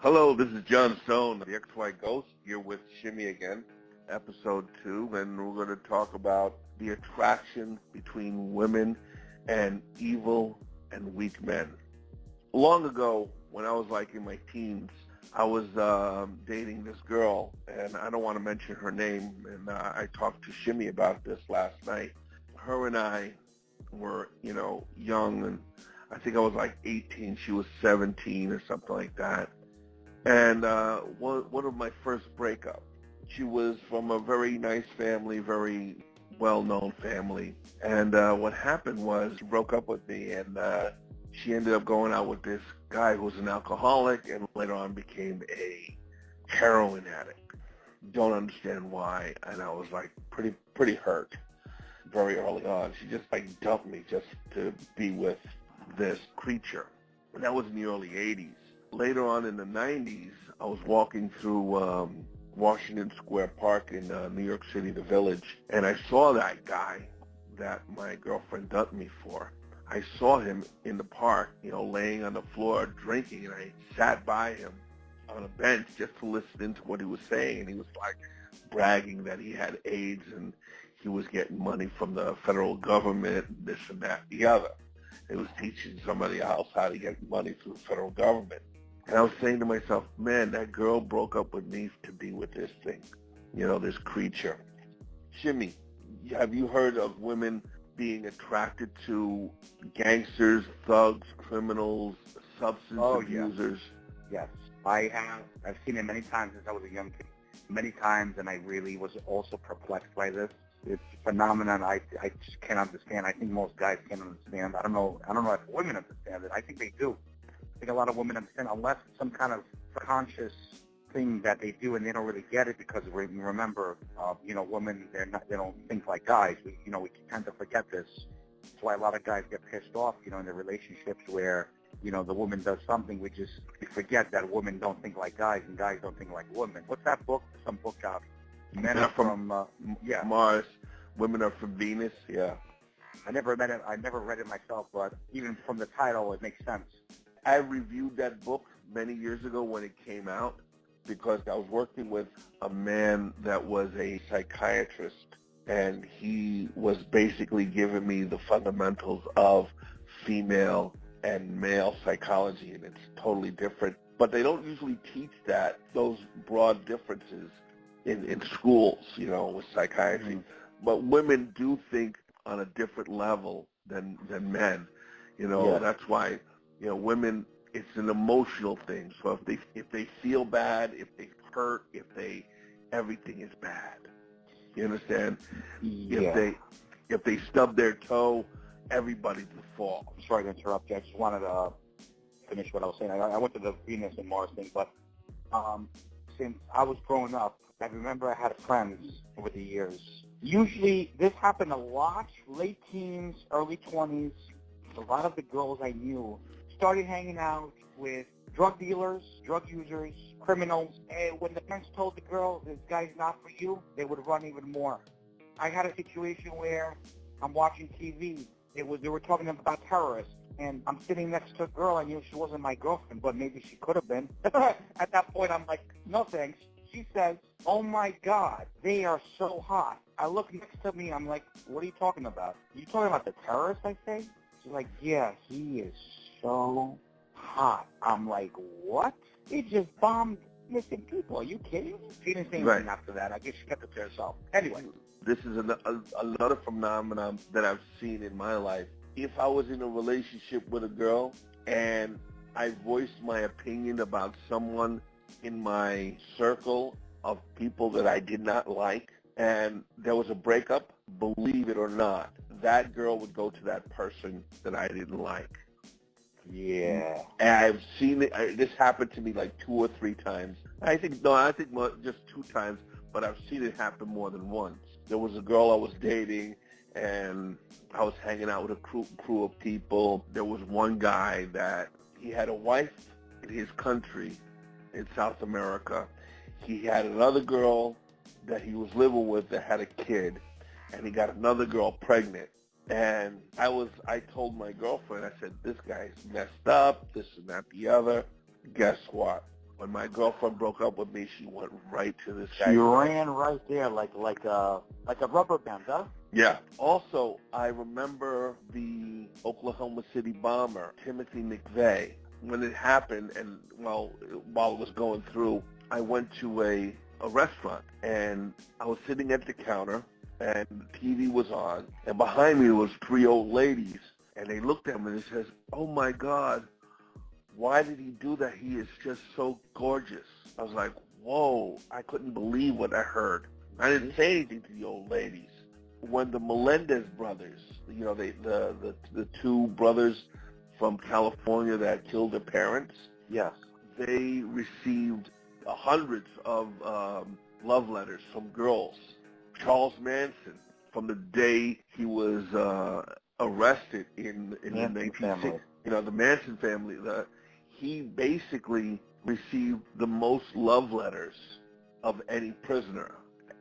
Hello, this is John Stone, the TheXYGhost, here with Shimmy again, episode 2, and we're going to talk about the attraction between women and evil and weak men. Long ago, when I was in my teens, I was dating this girl, and I don't want to mention her name, and I talked to Shimmy about this last night. Her and I were, young, and I think I was 18, she was 17 or something like that. And one of my first breakup, she was from a very nice family, very well-known family. And what happened was she broke up with me, and she ended up going out with this guy who was an alcoholic and later on became a heroin addict. Don't understand why. And I was pretty hurt very early on. She just dumped me just to be with this creature. And that was in the early 80s. Later on in the 90s, I was walking through Washington Square Park in New York City, the Village, and I saw that guy that my girlfriend dumped me for. I saw him in the park, laying on the floor drinking, and I sat by him on a bench just to listen to what he was saying, and he was bragging that he had AIDS and he was getting money from the federal government, this and that, the other. He was teaching somebody else how to get money through the federal government. And I was saying to myself, man, that girl broke up with me to be with this thing, this creature. Shimmy, have you heard of women being attracted to gangsters, thugs, criminals, substance abusers? Yes, I have. I've seen it many times since I was a young kid. Many times, and I really was also perplexed by this. It's a phenomenon I just can't understand. I think most guys can't understand. I don't know if women understand it. I think they do. I think a lot of women understand, unless it's some kind of conscious thing that they do and they don't really get it, because remember, women, they don't think like guys. We tend to forget this. That's why a lot of guys get pissed off, in their relationships where, the woman does something. We forget that women don't think like guys and guys don't think like women. What's that book? Some book out. Men are from Mars. Women are from Venus. Yeah. I never read it myself, but even from the title, it makes sense. I reviewed that book many years ago when it came out because I was working with a man that was a psychiatrist, and he was basically giving me the fundamentals of female and male psychology, and it's totally different. But they don't usually teach those broad differences in schools, with psychiatry. Mm-hmm. But women do think on a different level than men. That's why women, it's an emotional thing. So if they feel bad, if they hurt, everything is bad. You understand? Yeah. If they stub their toe, everybody's the fault. I'm sorry to interrupt you. I just wanted to finish what I was saying. I went to the Venus and Mars thing, but since I was growing up, I remember I had friends over the years. Usually, this happened a lot, late teens, early 20s. A lot of the girls I knew started hanging out with drug dealers, drug users, criminals. And when the parents told the girl, this guy's not for you, they would run even more. I had a situation where I'm watching TV. They were talking about terrorists. And I'm sitting next to a girl. I knew she wasn't my girlfriend, but maybe she could have been. At that point, I'm like, no thanks. She says, oh my God, they are so hot. I look next to me. I'm like, what are you talking about? Are you talking about the terrorist, I say? She's like, yeah, he is so hot. I'm like, what? He just bombed missing people. Are you kidding me? She didn't say anything after that. I guess she kept it to herself. Anyway. This is another phenomenon that I've seen in my life. If I was in a relationship with a girl and I voiced my opinion about someone in my circle of people that I did not like, and there was a breakup, believe it or not, that girl would go to that person that I didn't like. Yeah. And I've seen it. This happened to me 2 or 3 times. I think just 2 times, but I've seen it happen more than once. There was a girl I was dating, and I was hanging out with a crew of people. There was one guy that he had a wife in his country in South America. He had another girl that he was living with that had a kid, and he got another girl pregnant. And I told my girlfriend, I said, this guy's messed up, this and that, the other. Guess what? When my girlfriend broke up with me, she went right to this guy. She ran right there like a rubber band, huh? Yeah. Also, I remember the Oklahoma City bomber, Timothy McVeigh. When it happened, and while it was going through, I went to a restaurant, and I was sitting at the counter, and the TV was on, and behind me was three old ladies, and they looked at me and they says, "Oh my God, why did he do that? He is just so gorgeous." I was like, whoa, I couldn't believe what I heard. I didn't say anything to the old ladies. When the Melendez brothers, the two brothers from California that killed their parents, Yes. they received hundreds of love letters from girls. Charles Manson, from the day he was arrested in the 1960s, the Manson family, he basically received the most love letters of any prisoner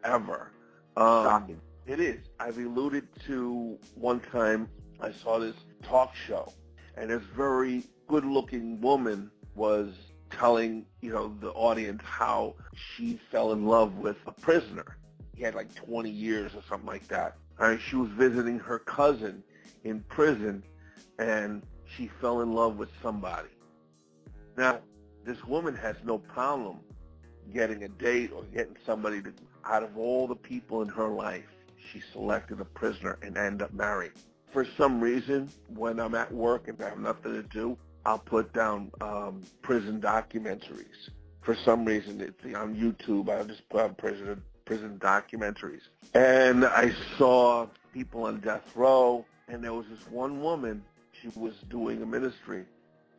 ever. Shocking. It is. I've alluded to one time I saw this talk show, and this very good-looking woman was telling, the audience how she fell in love with a prisoner. He had like 20 years or something like that. And she was visiting her cousin in prison, and she fell in love with somebody. Now, this woman has no problem getting a date or getting somebody to, out of all the people in her life, she selected a prisoner and ended up marrying. For some reason, when I'm at work and I have nothing to do, I'll put down prison documentaries. For some reason, it's on YouTube. I'll just put on prison documentaries. And I saw people on death row, and there was this one woman, she was doing a ministry,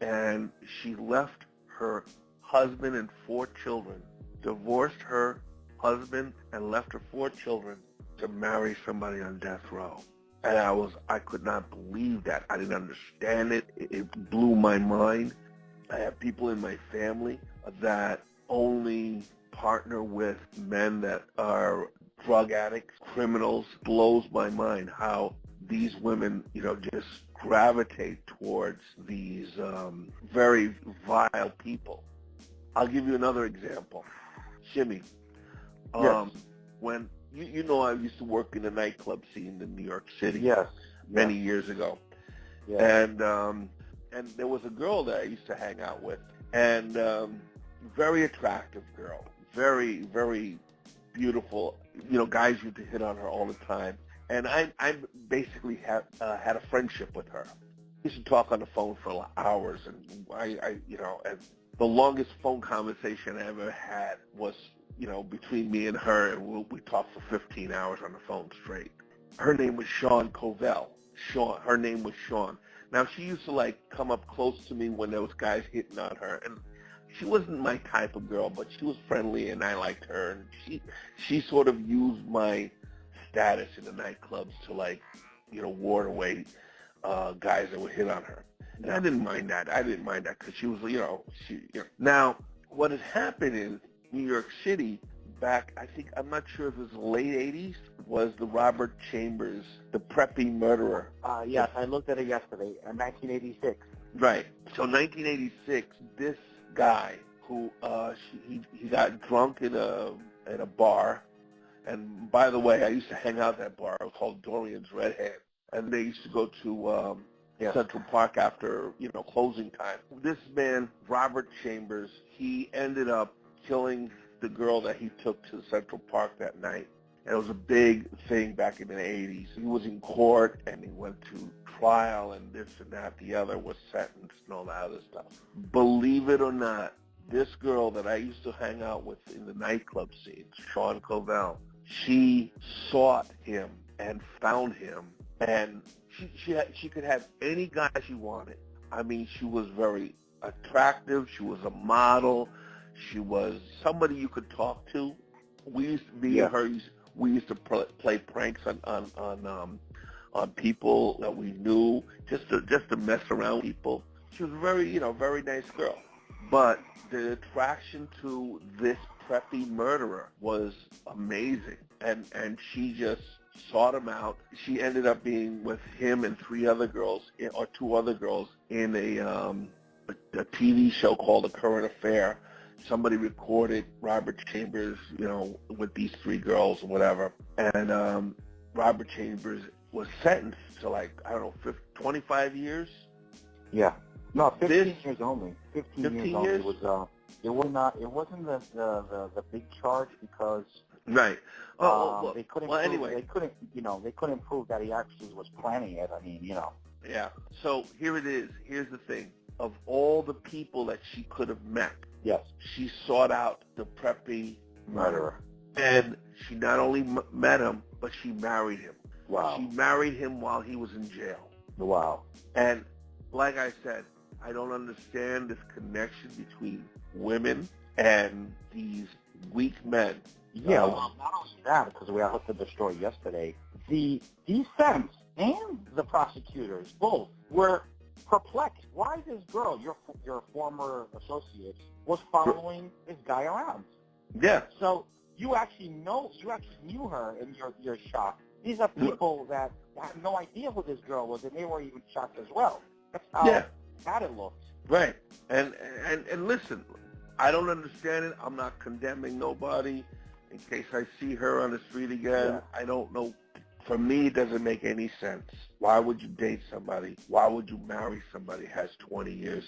and she left her husband and 4 children, divorced her husband and left her 4 children to marry somebody on death row. And I could not believe that. I didn't understand it. It blew my mind. I have people in my family that only partner with men that are drug addicts, criminals. Blows my mind how these women, just gravitate towards these very vile people. I'll give you another example. Shimmy. Yes. When I used to work in the nightclub scene in New York City. Yes. Many years ago. Yes. And there was a girl that I used to hang out with, and very attractive girl, very, very beautiful. Guys used to hit on her all the time. And I basically had a friendship with her. We used to talk on the phone for hours, and and the longest phone conversation I ever had was, between me and her, and we talked for 15 hours on the phone straight. Her name was Sean Covell. Her name was Sean. Now, she used to, come up close to me when there was guys hitting on her, and she wasn't my type of girl, but she was friendly, and I liked her, and she sort of used my status in the nightclubs to, ward away guys that would hit on her. And I didn't mind that. Because she was, Now, what had happened is New York City back, I'm not sure if it was the late 80s, was the Robert Chambers, the preppy murderer. Yes, I looked at it yesterday, 1986. Right. So 1986, this guy who, he got drunk in a bar. And by the way, I used to hang out at that bar. It was called Dorian's Red Hand. And they used to go to Central Park after, closing time. This man, Robert Chambers, he ended up killing the girl that he took to Central Park that night. And it was a big thing back in the 80s. He was in court, and he went to trial, and this and that, the other, was sentenced and all that other stuff. Believe it or not, this girl that I used to hang out with in the nightclub scene, Sean Covell, she sought him and found him, and she could have any guy she wanted. I mean, she was very attractive. She was a model. She was somebody you could talk to. We used to be her. We used to play pranks on people that we knew, just to mess around with people. She was a very, very nice girl. But the attraction to this preppy murderer was amazing, and she just sought him out. She ended up being with him and 3 other girls, or 2 other girls, in a TV show called A Current Affair. somebody recorded Robert Chambers, with these 3 girls or whatever, and Robert Chambers was sentenced to 25 years. Yeah. No, 15 years only. 15 years only. Years? It wasn't the big charge because Right. they couldn't prove, anyway. they couldn't prove that he actually was planning it. I mean, Yeah. So here it is. Here's the thing. Of all the people that she could have met, yes, she sought out the preppy murderer. And she not only met him, but she married him. Wow. She married him while he was in jail. Wow. And like I said, I don't understand this connection between women and these weak men. Yeah, well, not only that, because we looked at the story yesterday, the defense and the prosecutors both were perplexed. Why this girl, your former associate, was following this guy around? Yeah. So you actually knew her, and you're shocked. These are people that had no idea who this girl was, and they were even shocked as well. That's how bad it looked. Right. And listen, I don't understand it. I'm not condemning nobody. In case I see her on the street again, I don't know. For me, it doesn't make any sense. Why would you date somebody? Why would you marry somebody who has 20 years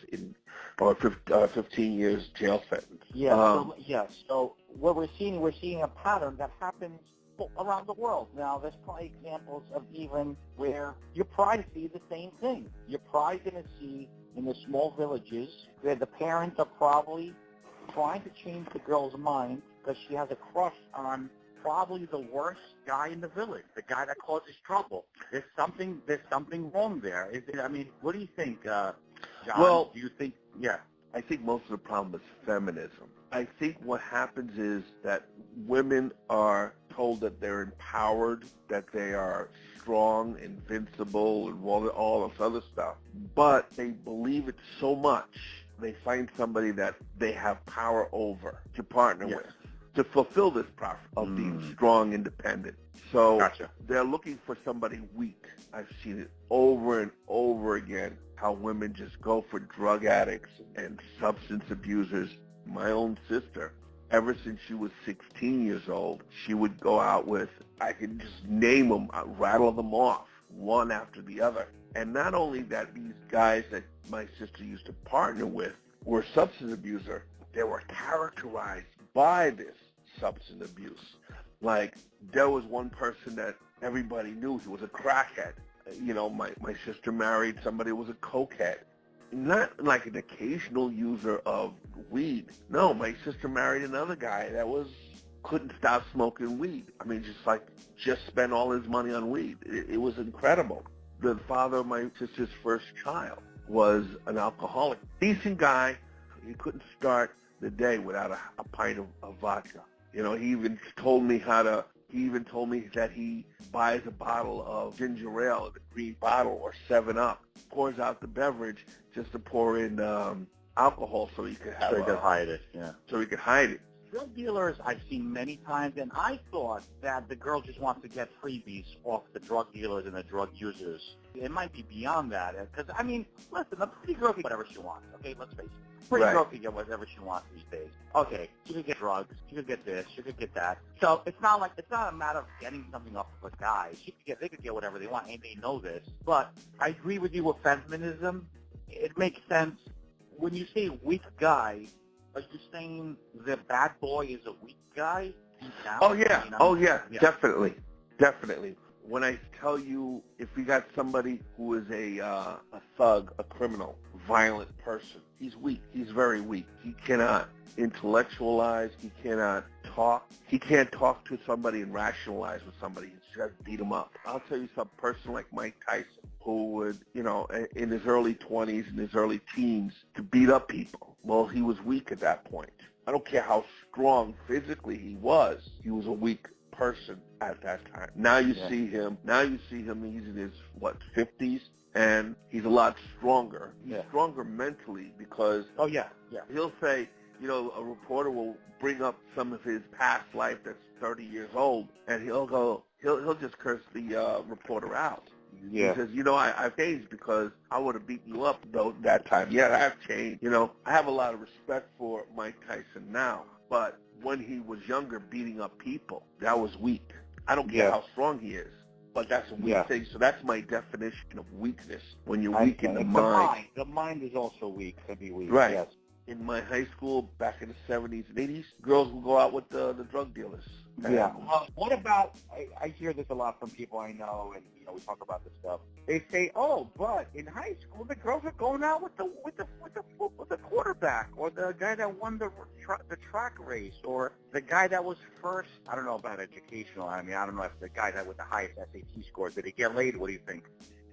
or 15 years jail sentence? Yeah. So what we're seeing a pattern that happens around the world. Now, there's probably examples of even where you probably see the same thing. You're probably going to see in the small villages where the parents are probably trying to change the girl's mind because she has a crush on probably the worst guy in the village, the guy that causes trouble. There's something wrong there. What do you think, John? Well, do you think? Yeah. I think most of the problem is feminism. I think what happens is that women are told that they're empowered, that they are strong, invincible, and all this other stuff. But they believe it so much, they find somebody that they have power over to partner with, to fulfill this process of being strong, independent. So they're looking for somebody weak. I've seen it over and over again, how women just go for drug addicts and substance abusers. My own sister, ever since she was 16 years old, she would go out with, I could just name them, rattle them off, one after the other. And not only that, these guys that my sister used to partner with were substance abusers, they were characterized by this substance abuse. Like, there was one person that everybody knew he was a crackhead. My sister married somebody who was a cokehead. Not like an occasional user of weed. No, my sister married another guy that couldn't stop smoking weed. Just spent all his money on weed. It was incredible. The father of my sister's first child was an alcoholic. Decent guy. He couldn't start the day without a pint of vodka. He even told me that he buys a bottle of ginger ale, the green bottle, or 7-Up, pours out the beverage just to pour in alcohol so he could have So he could hide it, So he could hide it. Drug dealers I've seen many times, and I thought that the girl just wants to get freebies off the drug dealers and the drug users. It might be beyond that, because, listen, a pretty girl can get whatever she wants, okay? Let's face it. A pretty girl can get whatever she wants these days. Okay, she could get drugs, she could get this, she could get that. So it's not a matter of getting something off of a guy. They could get whatever they want, and they know this. But I agree with you with feminism. It makes sense. When you say weak guy, are you saying the bad boy is a weak guy? Definitely. When I tell you, if we got somebody who is a thug, a criminal, violent person, he's weak. He's very weak. He cannot intellectualize. He cannot talk. He can't talk to somebody and rationalize with somebody. He's just beat him up. I'll tell you some person like Mike Tyson, who would, in his early 20s and his early teens, to beat up people. Well, he was weak at that point. I don't care how strong physically he was a weak person at that time. Now you see him, he's in his, 50s, and he's a lot stronger. He's stronger mentally because he'll say, a reporter will bring up some of his past life that's 30 years old, and he'll just curse the reporter out. Yeah. He says, I've changed because I would have beaten you up that time. Yeah, I have changed. I have a lot of respect for Mike Tyson now, but when he was younger, beating up people, that was weak. I don't care how strong he is, but that's a weak thing. So that's my definition of weakness. When you're weak in the mind. The mind is also weak. Can be weak. Right. Yes. In my high school, back in the 70s and 80s, girls would go out with the drug dealers. Yeah. What about, I hear this a lot from people I know, and we talk about this stuff. They say, "Oh, but in high school, the girls are going out with the quarterback, or the guy that won the track race, or the guy that was first." I don't know about educational. I mean, I don't know if the guy that with the highest SAT scores, did he get laid? What do you think?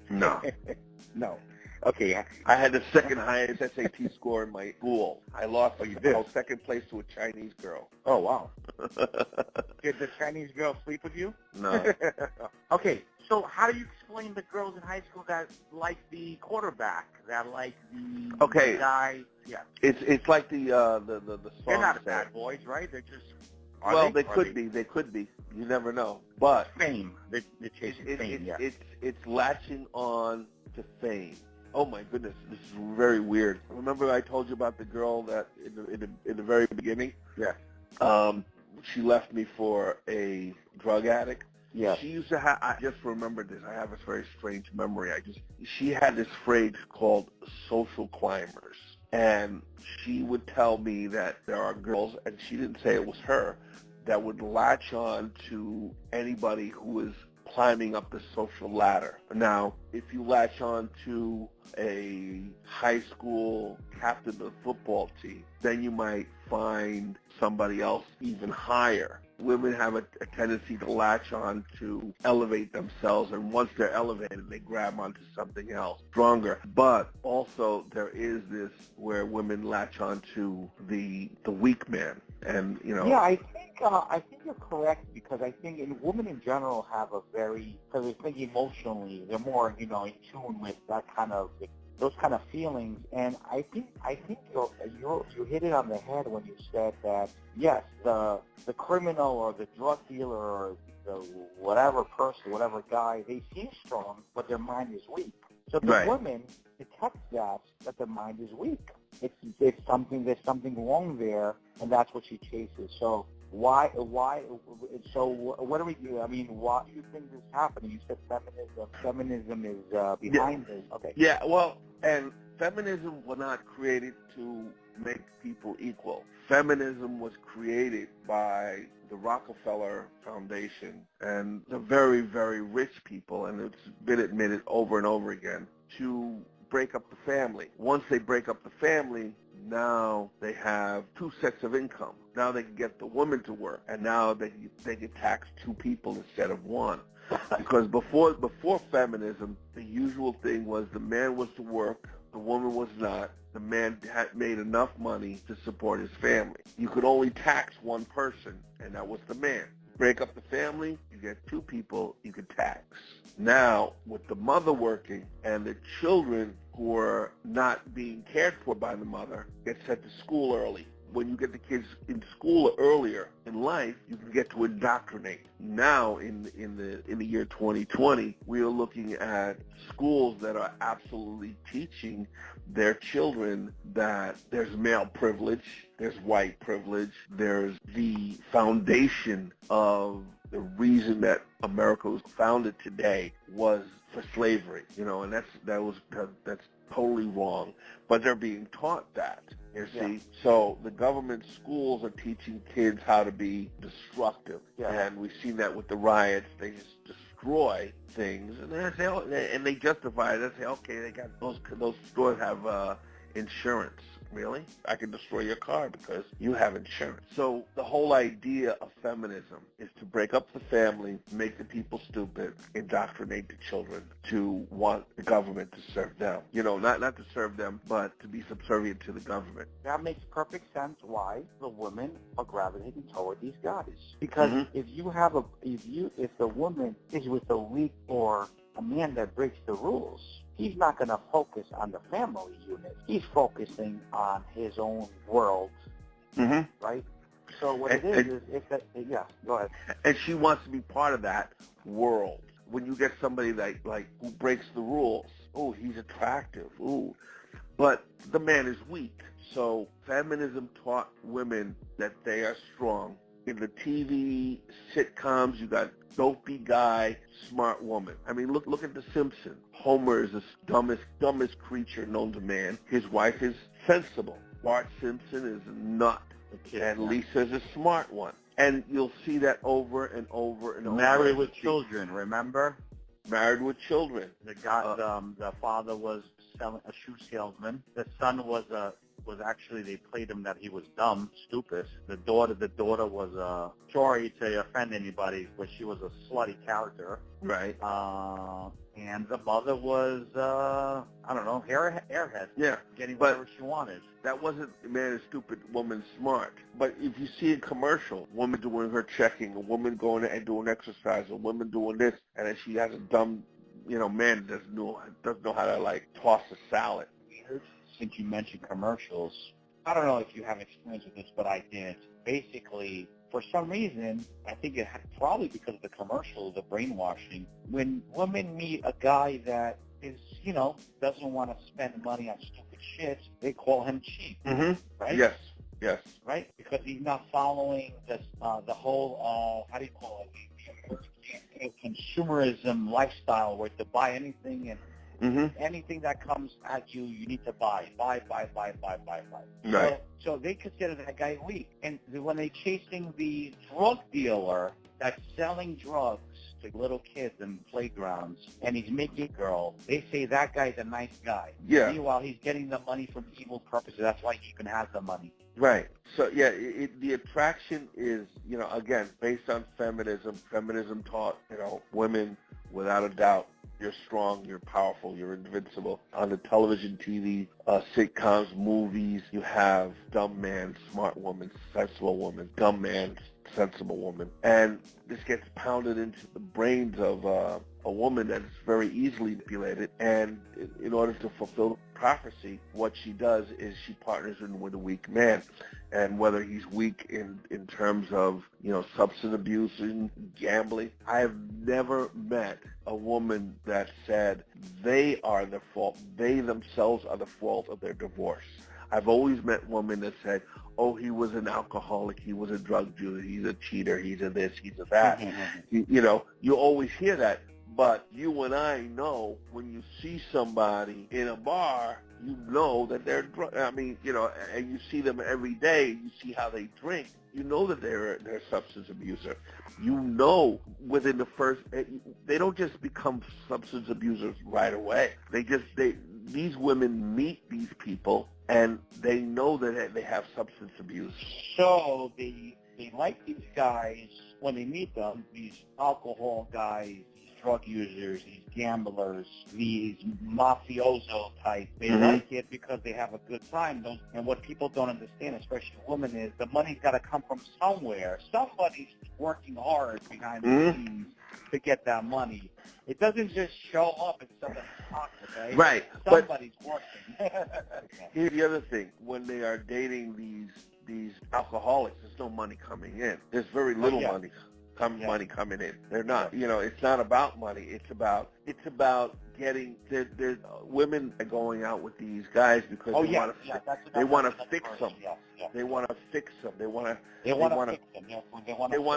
No. No. Okay. I had the second highest SAT score in my school. I lost second place to a Chinese girl. Oh, wow. Did the Chinese girl sleep with you? No. Okay, so how do you explain the girls in high school that like the quarterback, that like the guy? Yeah. It's like the song. They're not bad boys, right? They're just... They could be. They could be. You never know. But fame. They're chasing fame, It's latching on to fame. Oh my goodness, this is very weird. Remember I told you about the girl that in the very beginning? Yeah. She left me for a drug addict. Yeah. She used to have, I just remembered this. I have this very strange memory. She had this phrase called social climbers. And she would tell me that there are girls, and she didn't say it was her, that would latch on to anybody who is climbing up the social ladder. Now, if you latch on to a high school captain of the football team, then you might find somebody else even higher. Women have a tendency to latch on to elevate themselves, and once they're elevated, they grab onto something else stronger. But also, there is this where women latch on to the weak man, and Yeah, I think you're correct, because I think women in general have because they think emotionally, they're more in tune with that kind of those kind of feelings, and I think you hit it on the head when you said that yes, the criminal or the drug dealer or the whatever person, whatever guy, they seem strong, but their mind is weak. So the woman detects that the mind is weak. It's something, there's something wrong there, and that's what she chases. So why? So what do we do? I mean, why do you think this is happening? You said feminism. Feminism is behind this. Okay. Yeah. Well, and feminism was not created to make people equal. Feminism was created by the Rockefeller Foundation and the very, very rich people, and it's been admitted over and over again, to break up the family. Once they break up the family, now they have two sets of income. Now they can get the woman to work, and now they can tax two people instead of one. Because before feminism, the usual thing was the man was to work, the woman was not. The man had made enough money to support his family. You could only tax one person, and that was the man. Break up the family, you get two people you could tax. Now, with the mother working and the children who are not being cared for by the mother get sent to school early. When you get the kids in school earlier in life, you can get to indoctrinate. Now, in the year 2020, we are looking at schools that are absolutely teaching their children that there's male privilege, there's white privilege, there's the foundation of the reason that America was founded today was for slavery, and that's totally wrong. But they're being taught that. You see, so the government schools are teaching kids how to be destructive, and we've seen that with the riots. They just destroy things, and they justify it. They say, okay, they got those stores have insurance. Really? I can destroy your car because you have insurance. So the whole idea of feminism is to break up the family, make the people stupid, indoctrinate the children to want the government to serve them. Not to serve them, but to be subservient to the government. That makes perfect sense why the women are gravitating toward these guys. Because if the woman is with a weak or a man that breaks the rules, he's not going to focus on the family unit. He's focusing on his own world, right? So what it is go ahead. And she wants to be part of that world. When you get somebody like who breaks the rules, oh, he's attractive. Ooh, but the man is weak. So feminism taught women that they are strong. In the TV sitcoms, you got dopey guy, smart woman. I mean, look at The Simpsons. Homer is the dumbest creature known to man. His wife is sensible. Bart Simpson is a nut, and Lisa's a smart one. And you'll see that over and over and over. Married with children, remember? Married with children. The father was a shoe salesman. The son was actually, they played him that he was dumb, stupid. The daughter was sorry to offend anybody, but she was a slutty character. Right. And the mother was I don't know, airhead. Yeah. Getting whatever she wanted. That wasn't man is stupid, woman smart. But if you see a commercial, woman doing her checking, a woman going and doing exercise, a woman doing this, and then she has a dumb, man doesn't know how to like toss a salad. Since you mentioned commercials, I don't know if you have experience with this, but I did. Basically, for some reason, I think it had probably because of the commercial, the brainwashing, when women meet a guy that is, doesn't want to spend money on stupid shit, they call him cheap, right? Yes. Right? Because he's not following the whole, how do you call it, the consumerism lifestyle where to buy anything and anything that comes at you, you need to buy. Buy. Right. So they consider that guy weak. And when they're chasing the drug dealer that's selling drugs to little kids in playgrounds, and he's making a girl, they say that guy's a nice guy. Yeah. Meanwhile, he's getting the money from evil purposes. That's why he even has the money. Right. So, yeah, the attraction is, again, based on feminism. Feminism taught, women, without a doubt, you're strong, you're powerful, you're invincible. On the television, TV, sitcoms, movies, you have dumb man, smart woman, sensible woman, dumb man, sensible woman. And this gets pounded into the brains of a woman that's very easily manipulated. And in order to fulfill prophecy, what she does is she partners in with a weak man. And whether he's weak in terms of, substance abuse and gambling, I have never met a woman that said they are the fault, they themselves are the fault of their divorce. I've always met women that said, oh, he was an alcoholic, he was a drug dealer, he's a cheater, he's a this, he's a that. You always hear that. But you and I know when you see somebody in a bar, you know that they're and you see them every day, you see how they drink, you know that they're a substance abuser. You know within the first, they don't just become substance abusers right away. These women meet these people and they know that they have substance abuse. So they like these guys when they meet them, these alcohol guys, drug users, these gamblers, these mafioso types. They like it because they have a good time. And what people don't understand, especially women, is the money's got to come from somewhere. Somebody's working hard behind the scenes to get that money. It doesn't just show up in somebody's pocket, okay? Right. Somebody's working. Here's the other thing. When they are dating these alcoholics, there's no money coming in. There's very little money coming in. They're not, it's not about money. It's about getting, there's women are going out with these guys because they want to fix them. They want to fix them. They want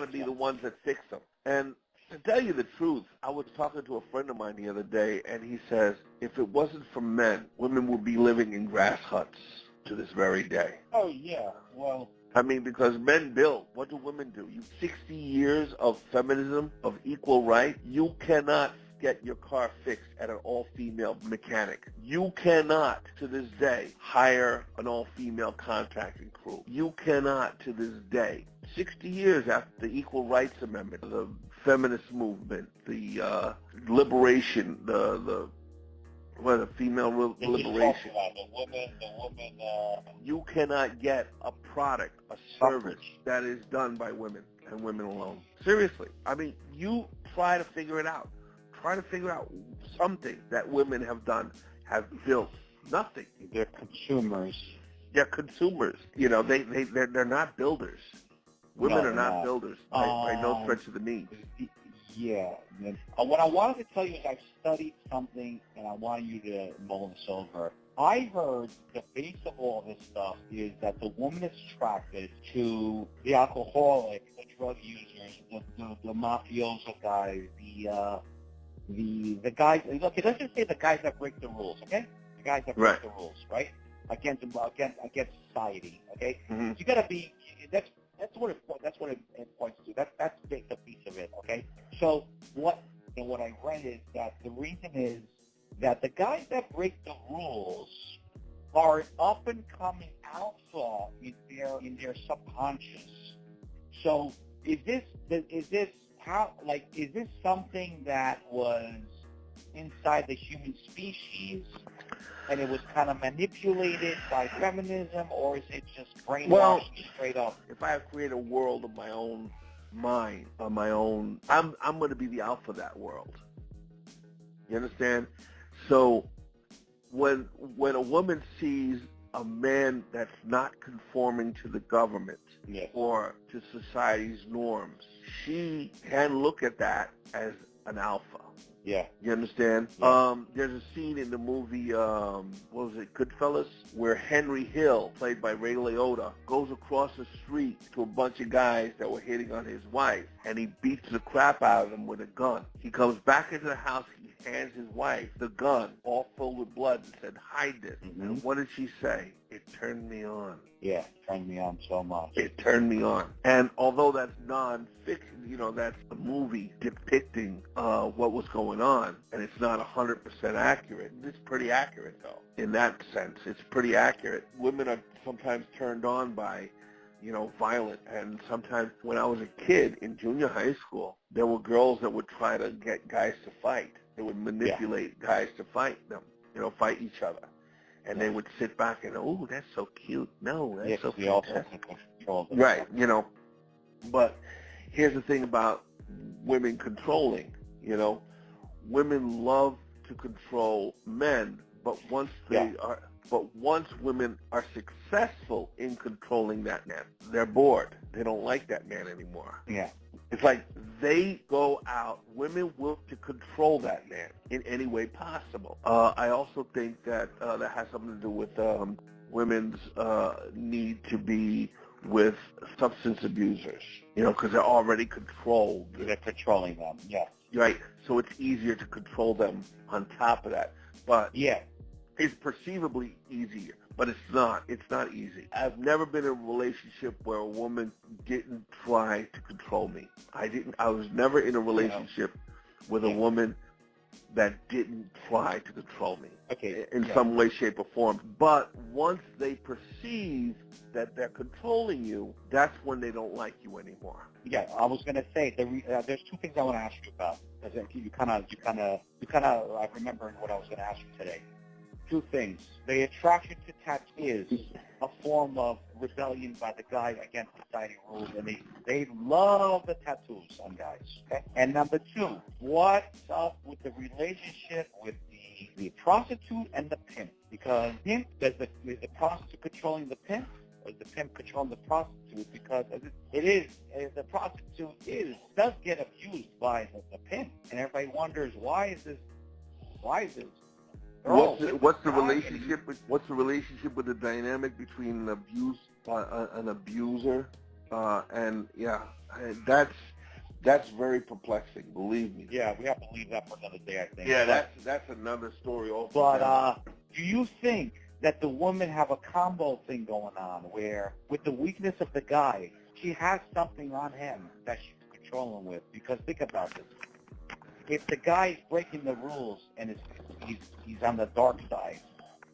to be the ones that fix them. And to tell you the truth, I was talking to a friend of mine the other day, and he says, if it wasn't for men, women would be living in grass huts to this very day. Oh, yeah. Well, I mean, because men build. What do women do? 60 years of feminism, of equal right. You cannot get your car fixed at an all-female mechanic. You cannot, to this day, hire an all-female contracting crew. You cannot, to this day, 60 years after the Equal Rights Amendment, the feminist movement, the liberation, the female liberation. The woman. You cannot get a product, a service that is done by women and women alone. Seriously. I mean, you try to figure it out. Try to figure out something that women have done, have built. Nothing. They're consumers. They're consumers. They're not builders. Women are not builders by no stretch of the means. Yeah. What I wanted to tell you is I studied something, and I want you to mull this over. I heard the base of all this stuff is that the woman is attracted to the alcoholic, the drug users, the mafioso guys, the guys. Okay, let's just say the guys that break the rules. Okay, the guys that break Right. the rules, right? Against society. Okay, Mm-hmm. you gotta be. That's what it points to. That's the piece of it. Okay, so what I read is that the reason is that the guys that break the rules are up and coming alpha in their subconscious. So is this something that was inside the human species and it was kind of manipulated by feminism, or is it just brainwashing straight up? If I create a world of my own mind, of my own, I'm going to be the alpha of that world. You understand? So when a woman sees a man that's not conforming to the government Yes. or to society's norms, she can look at that as an alpha. Yeah. You understand? Yeah. There's a scene in the movie, what was it, Goodfellas, where Henry Hill, played by Ray Liotta, goes across the street to a bunch of guys that were hitting on his wife, and he beats the crap out of them with a gun. He comes back into the house, he hands his wife the gun, all filled with blood, and said, "Hide this." Mm-hmm. And what did she say? "It turned me on." Yeah, turned me on so much. It turned me on. And although that's non-fiction, that's a movie depicting what was going on, and it's not 100% accurate. It's pretty accurate, though. In that sense, it's pretty accurate. Women are sometimes turned on by, violent. And sometimes when I was a kid in junior high school, there were girls that would try to get guys to fight. They would manipulate guys to fight them, fight each other. And they would sit back and, "Oh, that's so cute. No, that's so fantastic." Right, But here's the thing about women controlling, Women love to control men, but once women are successful in controlling that man, they're bored. They don't like that man anymore. Yeah. It's like they go out, women will to control that man in any way possible. I also think that that has something to do with women's need to be with substance abusers, because they're already controlled. They're controlling them, yes. Right, so it's easier to control them on top of that. But yeah, it's perceivably easier, but it's not. It's not easy. I've never been in a relationship where a woman didn't try to control me. I was never in a relationship with a woman that didn't try to control me in some way, shape, or form. But once they perceive that they're controlling you, that's when they don't like you anymore. Yeah, I was going to say there's two things I want to ask you about. You kind of I remember what I was going to ask you today. Two things. The attraction to tattoos is a form of rebellion by the guy against society rules, and they love the tattoos on guys. Okay? And number two, what's up with the relationship with the prostitute and the pimp? Because is the prostitute controlling the pimp, or is the pimp controlling the prostitute? Because the prostitute does get abused by the pimp, and everybody wonders why is this? What's the relationship with the dynamic between an abuser and that's very perplexing, believe me. Yeah, we have to leave that for another day, I think. Yeah, that's another story also. But do you think that the women have a combo thing going on where with the weakness of the guy, she has something on him that she can control him with? Because think about this. If the guy's breaking the rules and he's on the dark side,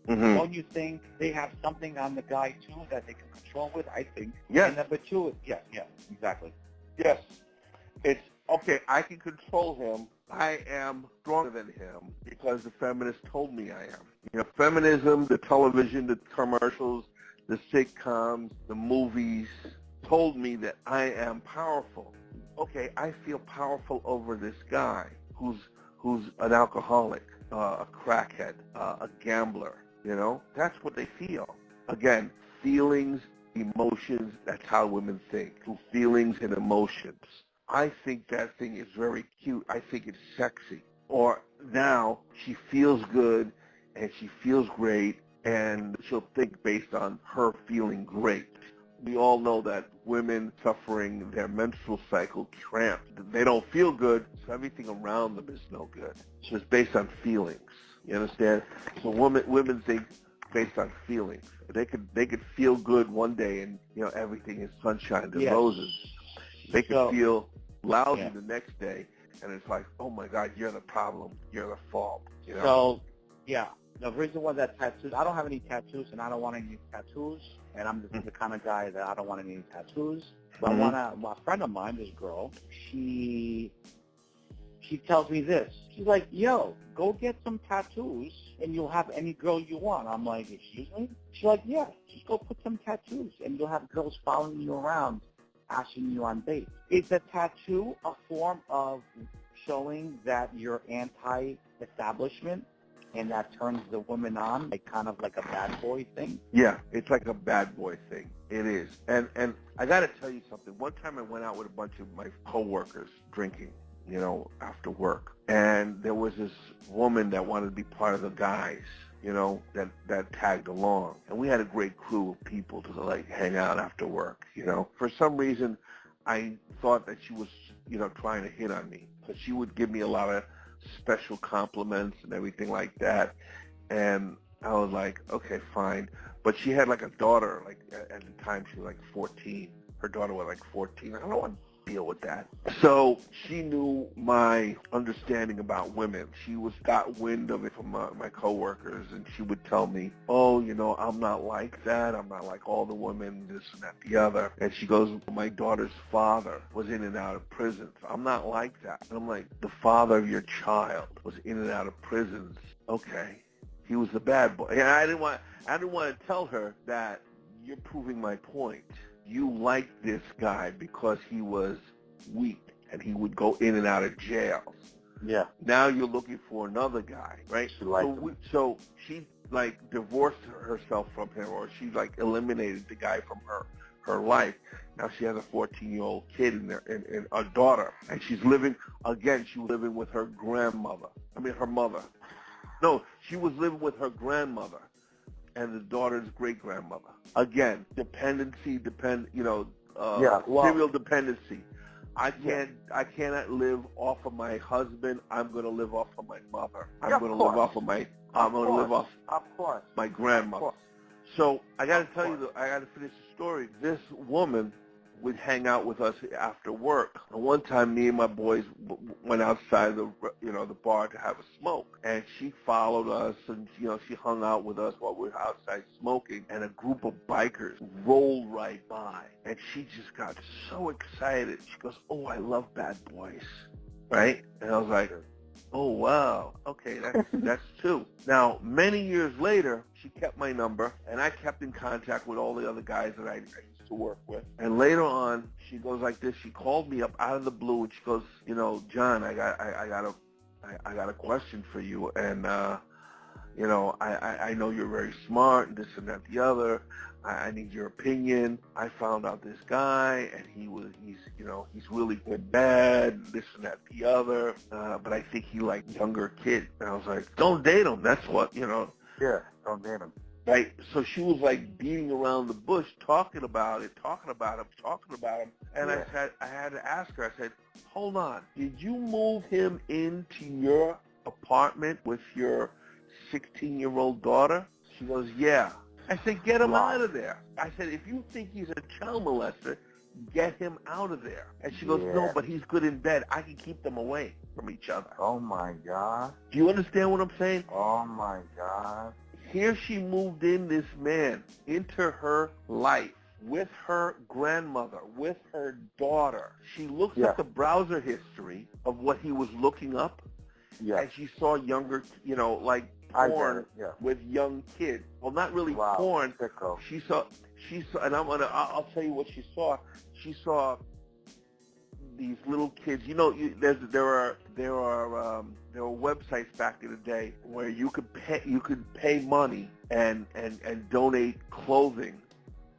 don't you think they have something on the guy too that they can control with? I think. Yes. And number two, exactly. Yes. It's okay. I can control him. I am stronger than him because the feminists told me I am. Feminism, the television, the commercials, the sitcoms, the movies told me that I am powerful. Okay, I feel powerful over this guy who's an alcoholic, a crackhead, a gambler. That's what they feel. Again, feelings, emotions. That's how women think. Through feelings and emotions. I think that thing is very cute. I think it's sexy. Or now she feels good and she feels great and she'll think based on her feeling great. We all know that women suffering their menstrual cycle cramps, they don't feel good, so everything around them is no good. So it's based on feelings. You understand? So women think based on feelings. They could feel good one day and everything is sunshine and roses. They could feel lousy the next day, and it's like, oh my God, you're the problem, you're the fault. So the reason why that tattoos, I don't have any tattoos, and I don't want any tattoos, and I'm just the kind of guy that I don't want any tattoos. But a friend of mine, this girl, she tells me this. She's like, yo, go get some tattoos, and you'll have any girl you want. I'm like, excuse me? She's like, yeah, just go put some tattoos, and you'll have girls following you around, asking you on dates. Is a tattoo a form of showing that you're anti-establishment, and that turns the woman on, like kind of like a bad boy thing? Yeah, it's like a bad boy thing. It is. And I got to tell you something. One time I went out with a bunch of my coworkers drinking, after work. And there was this woman that wanted to be part of the guys, that tagged along. And we had a great crew of people to like hang out after work, For some reason, I thought that she was, trying to hit on me. Because she would give me a lot of special compliments and everything like that. And I was like, okay, fine. But she had like a daughter, like at the time she was like 14. Her daughter was like 14. I don't want to deal with that. So she knew my understanding about women. She got wind of it from my coworkers, and she would tell me, oh, I'm not like that. I'm not like all the women, this and that, the other. And she goes, my daughter's father was in and out of prisons. I'm not like that. And I'm like, the father of your child was in and out of prisons. Okay. He was the bad boy. And I didn't want to tell her that you're proving my point. You liked this guy because he was weak and he would go in and out of jail. Yeah. Now you're looking for another guy, right? So she like divorced herself from him, or she like eliminated the guy from her life. Now she has a 14-year-old kid and a daughter, and she was living with her grandmother. Her mother. No, she was living with her grandmother and the daughter's great-grandmother. Again, dependency, serial dependency. I cannot live off of my husband. I'm going to live off of my mother. I'm going to live off of my my grandmother. So I got to tell you, I got to finish the story. This woman would hang out with us after work. And one time, me and my boys went outside the bar to have a smoke, and she followed us, and she hung out with us while we were outside smoking. And a group of bikers rolled right by, and she just got so excited. She goes, "Oh, I love bad boys," right? And I was like, oh, wow. Okay, that's two. Now, many years later, she kept my number, and I kept in contact with all the other guys that I used to work with. And later on, she goes like this. She called me up out of the blue, and she goes, John, I got a question for you, and I know you're very smart, and this and that, the other. I need your opinion. I found out this guy, and he's really good bad, this and that, the other. But I think he liked younger kids. And I was like, don't date him. That's what, Yeah, don't date him. Right. So she was like beating around the bush, talking about him. And I had to ask her, I said, hold on. Did you move him into your apartment with your 16-year-old daughter? She goes, yeah. I said, get him out of there. I said, if you think he's a child molester, get him out of there. And she goes, no, but he's good in bed. I can keep them away from each other. Oh, my God. Do you understand what I'm saying? Oh, my God. Here she moved in this man into her life with her grandmother, with her daughter. She looks at the browser history of what he was looking up, and she saw younger, porn with young kids. Well, not really porn. Sicko. She saw, and I'll tell you what she saw. She saw these little kids. There are websites back in the day where you could pay money and donate clothing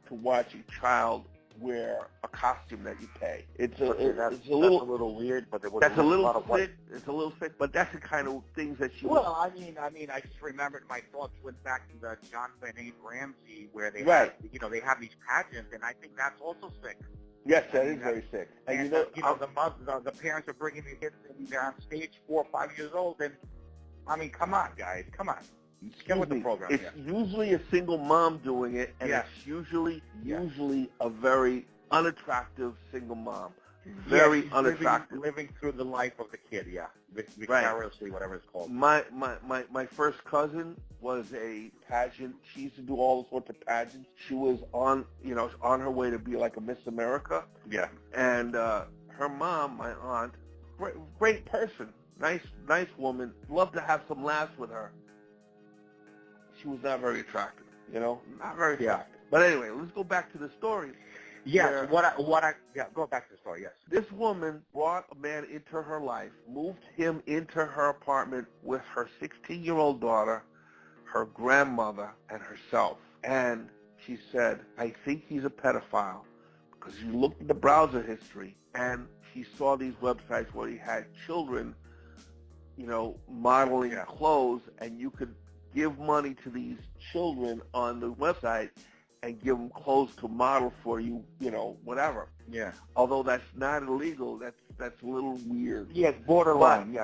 to watch a child wear a costume that you pay. It's That's a little a little weird, but there was that's a a little lot of sick. It's a little sick, but that's the kind of things that she. Well, I mean, I just remembered my thoughts went back to the John Benet Ramsey, where they Right. had, they have these pageants, and I think that's also sick. Yes, that is very sick. And the parents are bringing these kids in there on stage 4 or 5 years old, and I mean, come on, guys, come on. Get with the program. It's usually a single mom doing it, and it's usually a very unattractive single mom. Very unattractive. Living through the life of the kid, vicariously, whatever it's called. My first cousin was a pageant. She used to do all sorts of pageants. She was on her way to be like a Miss America. Yeah. And her mom, my aunt, great person, nice woman. Loved to have some laughs with her. She was not very attractive, not very attractive. But anyway, let's go back to the story. Yes, go back to the story, yes. This woman brought a man into her life, moved him into her apartment with her 16-year-old daughter, her grandmother, and herself. And she said, I think he's a pedophile, because she looked at the browser history, and she saw these websites where he had children, modeling clothes, and you could give money to these children on the website and give them clothes to model for you, whatever. Yeah. Although that's not illegal, that's a little weird. Yeah, it's borderline.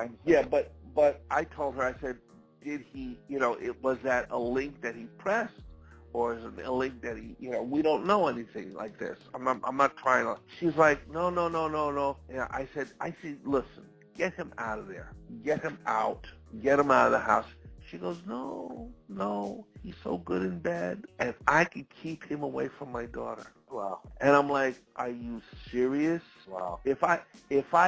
But I told her, I said, did he, was that a link that he pressed, or is it a link that he, we don't know anything like this. I'm not trying to. She's like, no. Yeah, I said, listen, get him out of there. Get him out. Get him out of the house. She goes, no, he's so good in bed, and I could keep him away from my daughter. Wow. And I'm like, are you serious? Wow. If I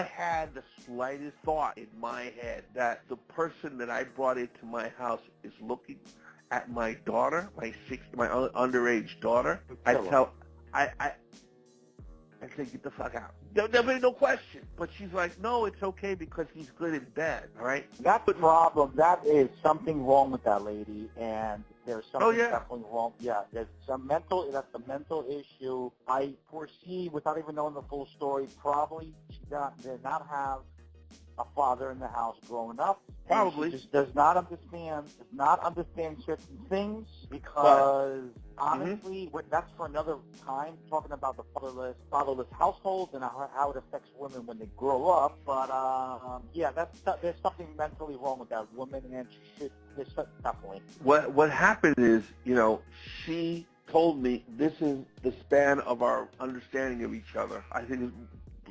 had the slightest thought in my head that the person that I brought into my house is looking at my daughter, my underage daughter, I say, get the fuck out. There'll be no question. But she's like, no, it's okay because he's good in bed, all right? That's the problem. That is something wrong with that lady, and there's something definitely wrong. Yeah, that's a mental issue. I foresee, without even knowing the full story, probably she did not have a father in the house growing up. Probably. She just does not understand certain things because, honestly, that's for another time, talking about the fatherless households and how it affects women when they grow up. But, there's something mentally wrong with that woman, and definitely. What happened is, she told me this is the span of our understanding of each other. I think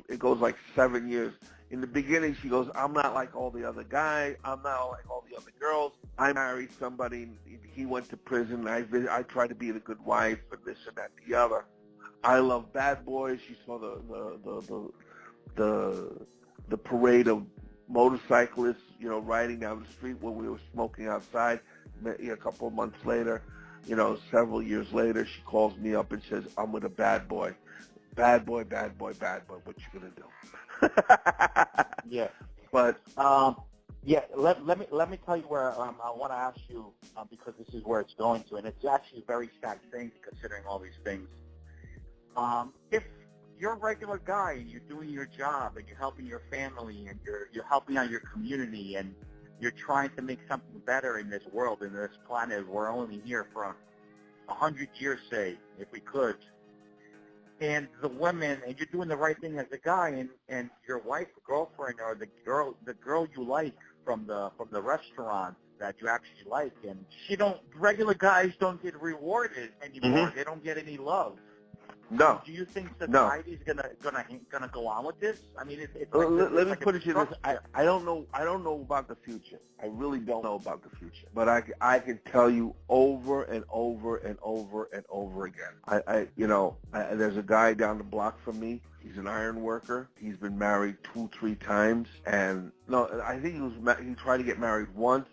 it goes like 7 years. In the beginning, she goes, I'm not like all the other guys. I'm not like all the other girls. I married somebody. He went to prison. I tried to be the good wife and this and that and the other. I love bad boys. She saw the parade of motorcyclists, riding down the street when we were smoking outside. A couple of months later, several years later, she calls me up and says, I'm with a bad boy. Bad boy. What you gonna do? Yeah. But let me tell you where I want to ask you because this is where it's going to, and it's actually a very sad thing considering all these things. If you're a regular guy and you're doing your job and you're helping your family and you're helping out your community and you're trying to make something better in this world, in this planet, we're only here for 100 years, say, if we could. And the women, and you're doing the right thing as a guy, and your wife, girlfriend, or the girl you like from the restaurant that you actually like, and regular guys don't get rewarded anymore. Mm-hmm. They don't get any love. No. Do you think society's gonna go on with this? I mean, it's like let me put it to you this: I don't know about the future. I really don't know about the future. But I can tell you over and over and over and over again. There's a guy down the block from me. He's an iron worker. He's been married 2-3 times, and I think he tried to get married once.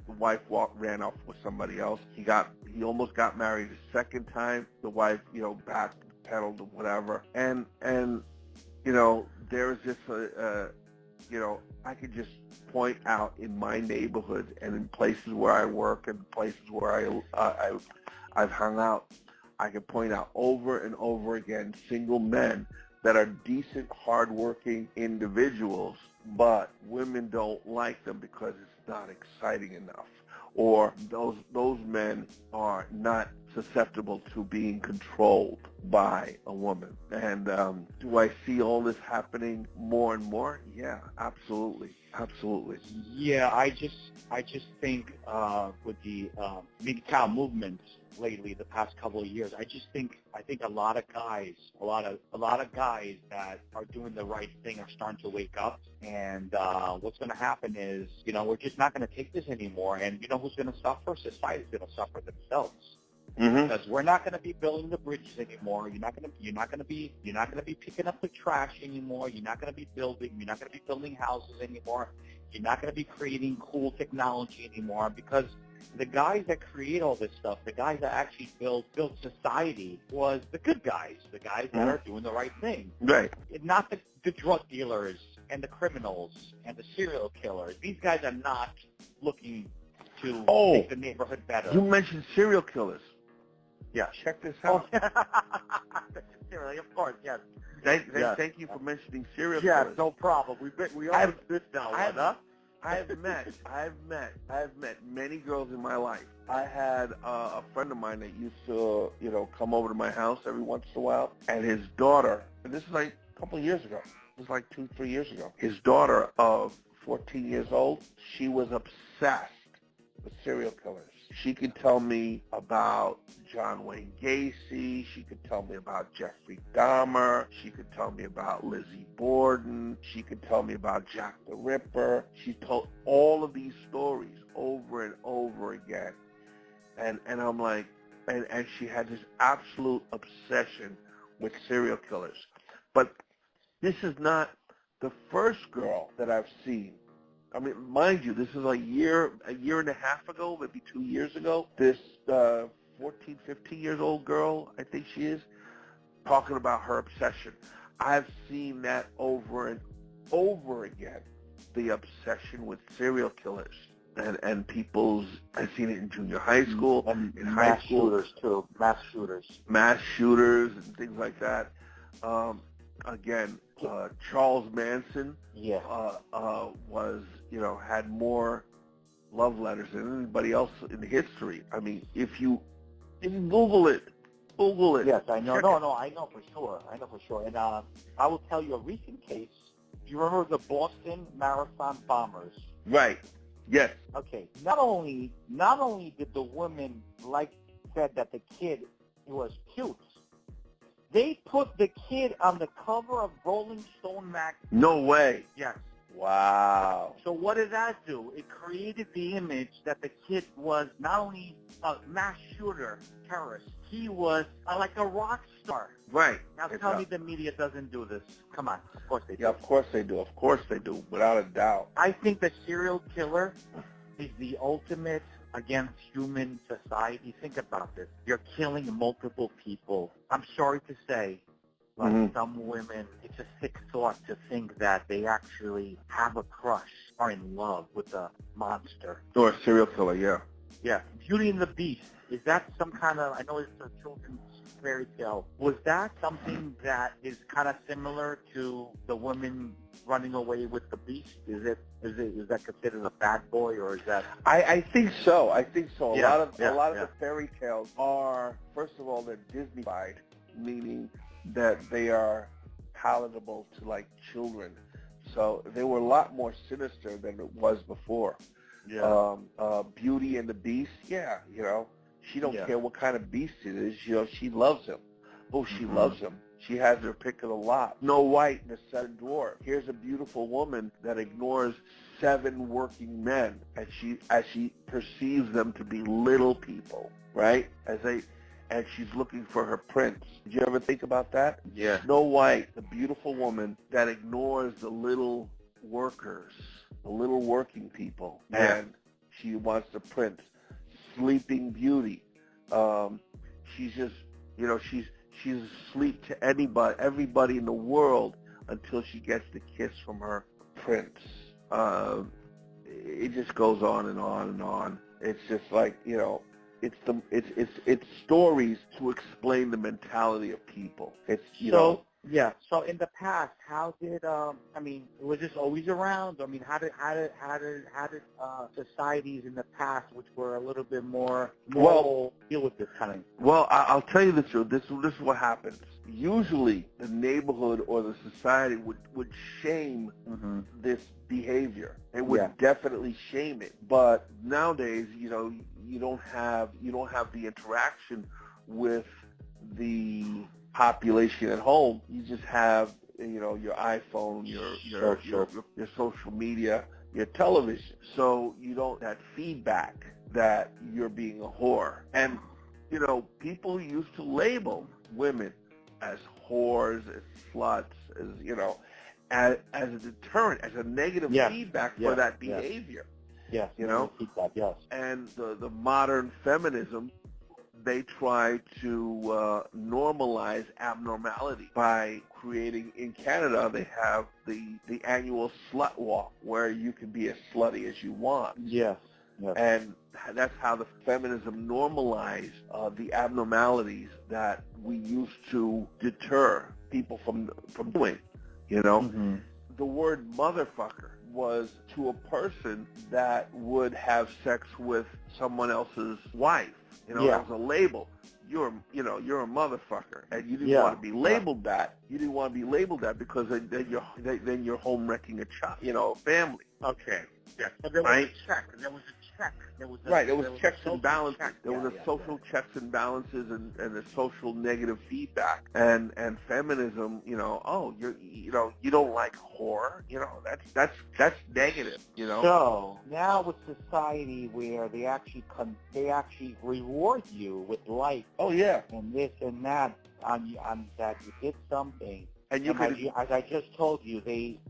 The wife ran off with somebody else. He almost got married a second time. The wife, backpedaled or whatever. And there's just I could just point out in my neighborhood and in places where I work and places where I've hung out. I can point out over and over again single men that are decent, hardworking individuals, but women don't like them because it's not exciting enough, or those men are not susceptible to being controlled by a woman. And do I see all this happening more and more? Yeah, absolutely, absolutely. Yeah, I just think with the MGTOW movement lately, the past couple of years, I think a lot of guys, a lot of guys that are doing the right thing are starting to wake up. And what's going to happen is, we're just not going to take this anymore. And you know who's going to suffer? Society's going to suffer themselves. Mm-hmm. Because we're not going to be building the bridges anymore. You're not going to be picking up the trash anymore. You're not going to be building houses anymore. You're not going to be creating cool technology anymore, because the guys that create all this stuff, the guys that actually built society, was the good guys, the guys that are doing the right thing. Right. Not the drug dealers and the criminals and the serial killers. These guys are not looking to make the neighborhood better. You mentioned serial killers. Yeah. Check this out. Of course, yes. Thank you for mentioning serial killers. Yeah, no problem. We all exist now. I have met many girls in my life. I had a friend of mine that used to, come over to my house every once in a while, and his daughter, and this is like a couple of years ago. It was like 2-3 years ago. His daughter of 14 years old, she was obsessed with serial killers. She could tell me about John Wayne Gacy. She could tell me about Jeffrey Dahmer. She could tell me about Lizzie Borden. She could tell me about Jack the Ripper. She told all of these stories over and over again. And I'm like, and she had this absolute obsession with serial killers. But this is not the first girl that I've seen. I mean, mind you, this is a year and a half ago, maybe 2 years ago. This 14, 15 years old girl, I think she is, talking about her obsession. I've seen that over and over again, the obsession with serial killers and people's. I've seen it in junior high school, and in high school. Mass shooters too. Mass shooters and things like that. Again, Charles Manson was, had more love letters than anybody else in history. I mean, if you Google it. Yes, I know. I know for sure. And I will tell you a recent case. Do you remember the Boston Marathon bombers? Right. Yes. Okay. Not only did the women said that the kid was cute, they put the kid on the cover of Rolling Stone magazine. No way. Yes. Wow. So what did that do? It created the image that the kid was not only a mass shooter, terrorist, he was like a rock star. Right. Now tell me the media doesn't do this. Come on. Of course they do. Yeah, of course they do. Of course they do, without a doubt. I think the serial killer is the ultimate against human society. Think about this. You're killing multiple people. I'm sorry to say, but some women, it's a sick thought to think that they actually have a crush, are in love with a monster. Or a serial killer, yeah. Yeah. Beauty and the Beast. Is that some kind of, I know it's a children's fairy tale. Was that something that is kind of similar to the women running away with the beast? Is that considered a bad boy, or is that? I think so. A lot of the fairy tales are, first of all, they're Disney-fied, meaning that they are palatable to like children. So they were a lot more sinister than it was before. Yeah. Beauty and the Beast, yeah, she don't care what kind of beast it is. She loves him. Oh, she loves him. She has her pick of the lot. Snow White and the Seven Dwarfs. Here's a beautiful woman that ignores 7 working men as she perceives them to be little people, right? And she's looking for her prince. Did you ever think about that? Yeah. Snow White, the beautiful woman that ignores the little workers, the little working people, and she wants the prince. Sleeping Beauty, she's just, she's asleep to everybody in the world until she gets the kiss from her prince. It just goes on and on and on. It's just like, It's stories to explain the mentality of people. It's you know. Yeah. So in the past, how did was this always around? I mean, how did societies in the past, which were a little bit more moral, deal with this kind of? Well, I'll tell you the truth. This is what happens. Usually, the neighborhood or the society would shame this behavior. It would definitely shame it. But nowadays, you don't have the interaction with the population at home. You just have your iPhone, your social media, your television. So you don't that feedback that you're being a whore. And people used to label women as whores, as sluts, as a deterrent, as a negative feedback for that behavior. Yes. Feedback. Yes. And the modern feminism, they try to normalize abnormality by creating, in Canada, they have the annual slut walk where you can be as slutty as you want. Yes. And that's how the feminism normalized the abnormalities that we used to deter people from doing. The word motherfucker was to a person that would have sex with someone else's wife. That was a label. You're a motherfucker, and you didn't want to be labeled that. You didn't want to be labeled that because then you're home wrecking a family. Okay. Yeah. So there was a check. There was checks and balances. There was a social checks and balances and a social negative feedback. And feminism, you don't like whore. That's negative. So now with society where they actually reward you with likes. Oh yeah. And this and that on that you did something. And as I just told you, they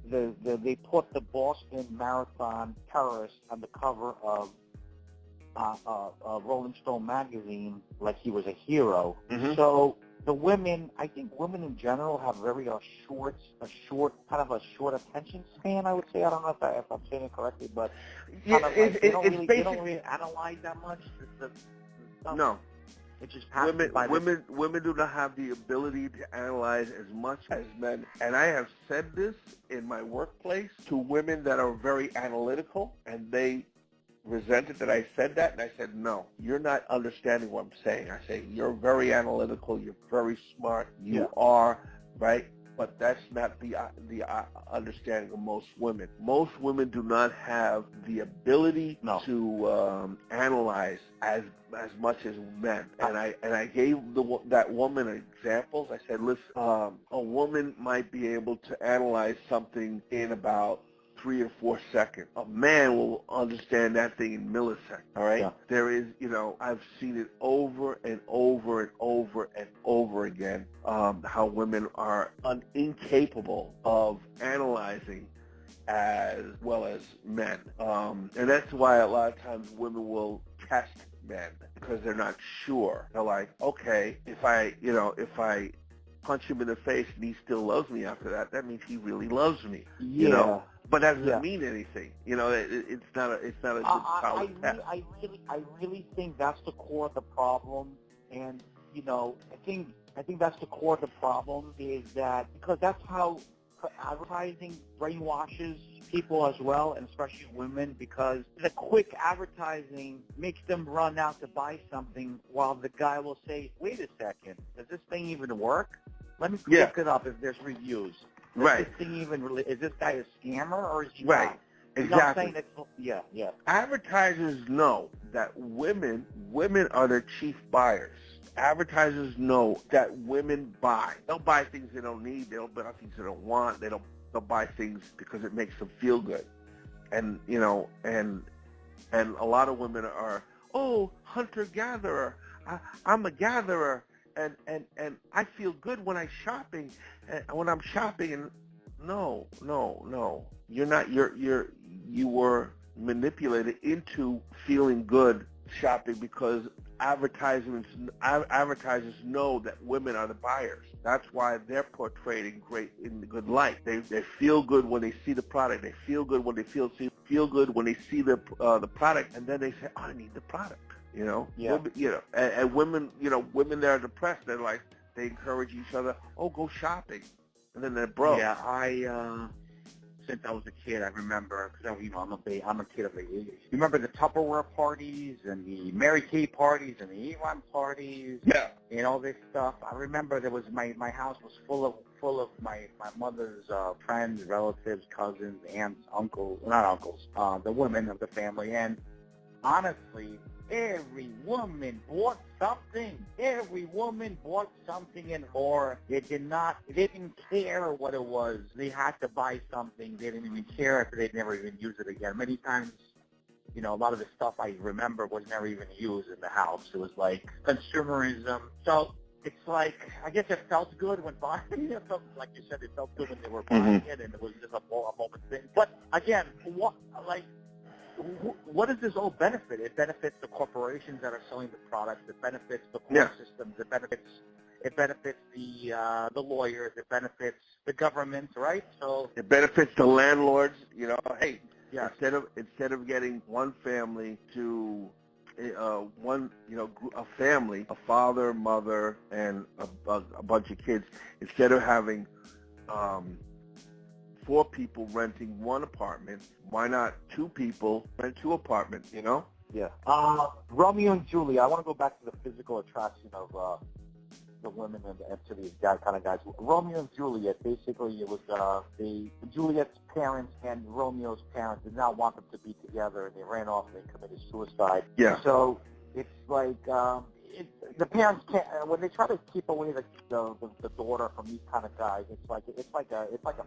put the Boston Marathon terrorist on the cover of Rolling Stone magazine like he was a hero. Mm-hmm. So the women, I think women in general have very short attention span. I would say. I don't know if I'm saying it correctly, but they don't really analyze that much. No. It just women do not have the ability to analyze as much as men. And I have said this in my workplace to women that are very analytical, and they resented that I said that, and I said, no, you're not understanding what I'm saying. I say, you're very analytical, you're very smart, you are, right? But that's not the understanding of most women. Most women do not have the ability to analyze as much as men. And I gave that woman examples. I said, listen, a woman might be able to analyze something in about 3 or 4 seconds. A man will understand that thing in milliseconds, all right? Yeah. There is, I've seen it over and over and over and over again, how women are incapable of analyzing as well as men. And that's why a lot of times women will test men because they're not sure. They're like, okay, if I punch him in the face and he still loves me after that, that means he really loves me. Yeah. But that doesn't mean anything. It's not a good solid test. I really think that's the core of the problem. And I think that's the core of the problem is that because that's how advertising brainwashes people as well, and especially women, because the quick advertising makes them run out to buy something while the guy will say, wait a second, does this thing even work? Let me look it up if there's reviews. Right. Is this guy a scammer or is he right? not? Exactly. Yeah. Advertisers know that women are their chief buyers. Advertisers know that women buy. They'll buy things they don't need. They'll buy things they don't want. They'll buy things because it makes them feel good. And and a lot of women are, hunter-gatherer. I'm a gatherer. And I feel good when I'm shopping. And no, you're not. You were manipulated into feeling good shopping because advertisers know that women are the buyers. That's why they're portrayed in the good light. They feel good when they see the product. They feel good when they feel good when they see the product, and then they say, I need the product. You know, Yeah. And women, women that are depressed, they're like, they encourage each other. Oh, go shopping, and then they're broke. Yeah, since I was a kid, I remember, because I'm a kid of the 80s. You remember the Tupperware parties and the Mary Kay parties and the Iran parties, Yeah. and all this stuff. I remember there was my house was full of my mother's friends, relatives, cousins, aunts, uncles, not uncles, the women of the family, and honestly, every woman bought something. Every woman bought something and more. They didn't care what it was. They had to buy something. They didn't even care if they'd never even use it again. Many times, a lot of the stuff I remember was never even used in the house. It was like consumerism. So it's like, I guess it felt good when buying it. Like you said, it felt good when they were buying it, and it was just a moment thing. But again, what does this all benefit? It benefits the corporations that are selling the products. It benefits the court systems. It benefits the lawyers. It benefits the government, right? So it benefits the landlords. Hey, yeah. instead of getting one family to a family, a father, mother, and a bunch of kids, instead of having 4 people renting one apartment, why not 2 people rent 2 apartments, Yeah. Romeo and Juliet, I want to go back to the physical attraction of the women and to these kind of guys. Romeo and Juliet, basically it was Juliet's parents and Romeo's parents did not want them to be together, and they ran off and they committed suicide. Yeah. So it's like the parents can't, when they try to keep away the daughter from these kind of guys. It's like a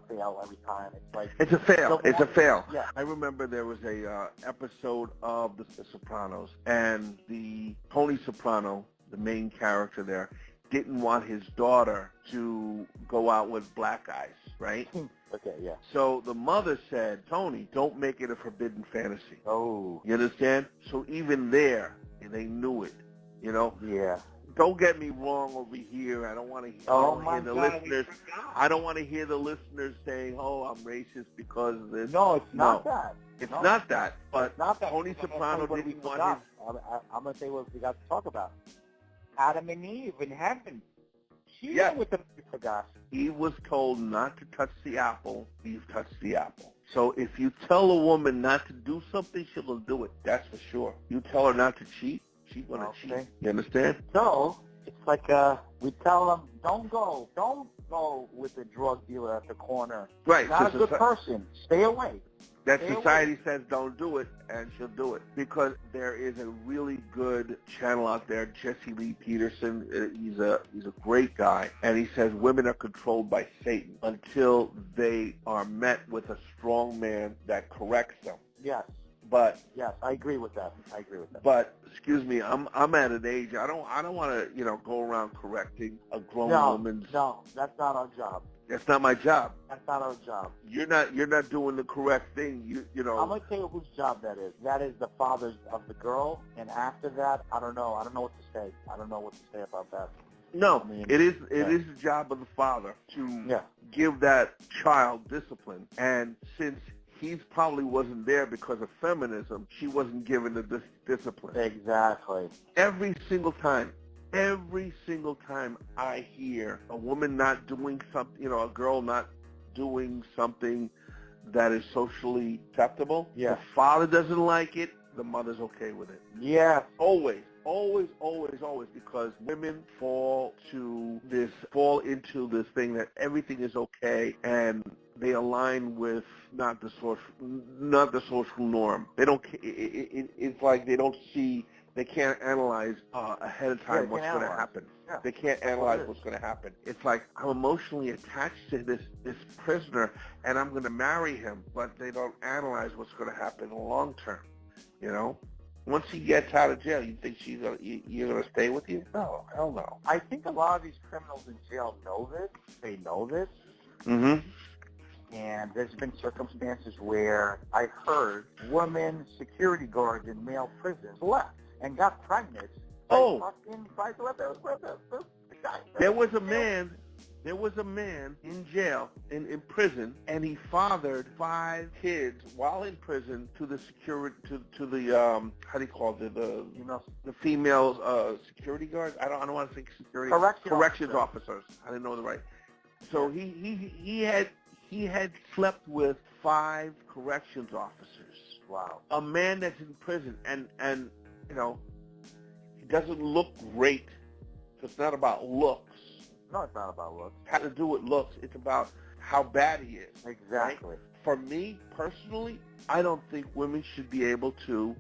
fail every time. It's a fail. It's a fail. Yeah. I remember there was a episode of The Sopranos, and the Tony Soprano, the main character there, didn't want his daughter to go out with black guys, right? Okay, yeah. So the mother said, Tony, don't make it a forbidden fantasy. Oh. You understand? So even there, they knew it. Yeah. Don't get me wrong over here. I don't want to hear the listeners. I don't want to hear the listeners saying, "Oh, I'm racist because of this." No, it's not that. It's not that. But it's not that. Tony Soprano didn't want his. I'm gonna say what we got to talk about. Adam and Eve in heaven. She with the forgot. Eve was told not to touch the apple. Eve touched the apple. So if you tell a woman not to do something, she'll do it. That's for sure. You tell her not to cheat, she's going to cheat. You understand? So it's like we tell them, don't go with the drug dealer at the corner. Right. Not a good person. Stay away. That society says don't do it, and she'll do it. Because there is a really good channel out there, Jesse Lee Peterson. He's a great guy, and he says women are controlled by Satan until they are met with a strong man that corrects them. Yes. But yes, I agree with that. But excuse me, I'm at an age I don't want to go around correcting a grown woman's. No, that's not our job. That's not my job. That's not our job. You're not doing the correct thing. You know. I'm gonna tell you whose job that is. That is the father of the girl, and after that, I don't know. I don't know what to say. I don't know what to say about that. No, it is the job of the father to give that child discipline, and since he probably wasn't there because of feminism, she wasn't given the discipline. Exactly. Every single time I hear a woman not doing something, a girl not doing something that is socially acceptable, the father doesn't like it, the mother's okay with it. Yeah. Always, because women fall into this thing that everything is okay, and they align with not the social norm. They don't. It's like they don't see. They can't analyze ahead of time what's going to happen. Yeah. They can't analyze what's going to happen. It's like, I'm emotionally attached to this prisoner, and I'm going to marry him, but they don't analyze what's going to happen in the long term. Once he gets out of jail, you think you're going to stay with you? No, hell no. I think a lot of these criminals in jail know this. They know this. Mm-hmm. And there's been circumstances where I heard women security guards in male prisons left and got pregnant. There was a man there was a man in jail, in prison, and he fathered 5 kids while in prison to the security, to the how do you call it, the female security guards. I don't want to say security. Corrections officers. I didn't know the right. So he had slept with 5 corrections officers. Wow. A man that's in prison, and you know, he doesn't look great. So it's not about looks. No, it's not about looks. It has to do with looks. It's about how bad he is. Exactly. Right? For me, personally, I don't think women should be able to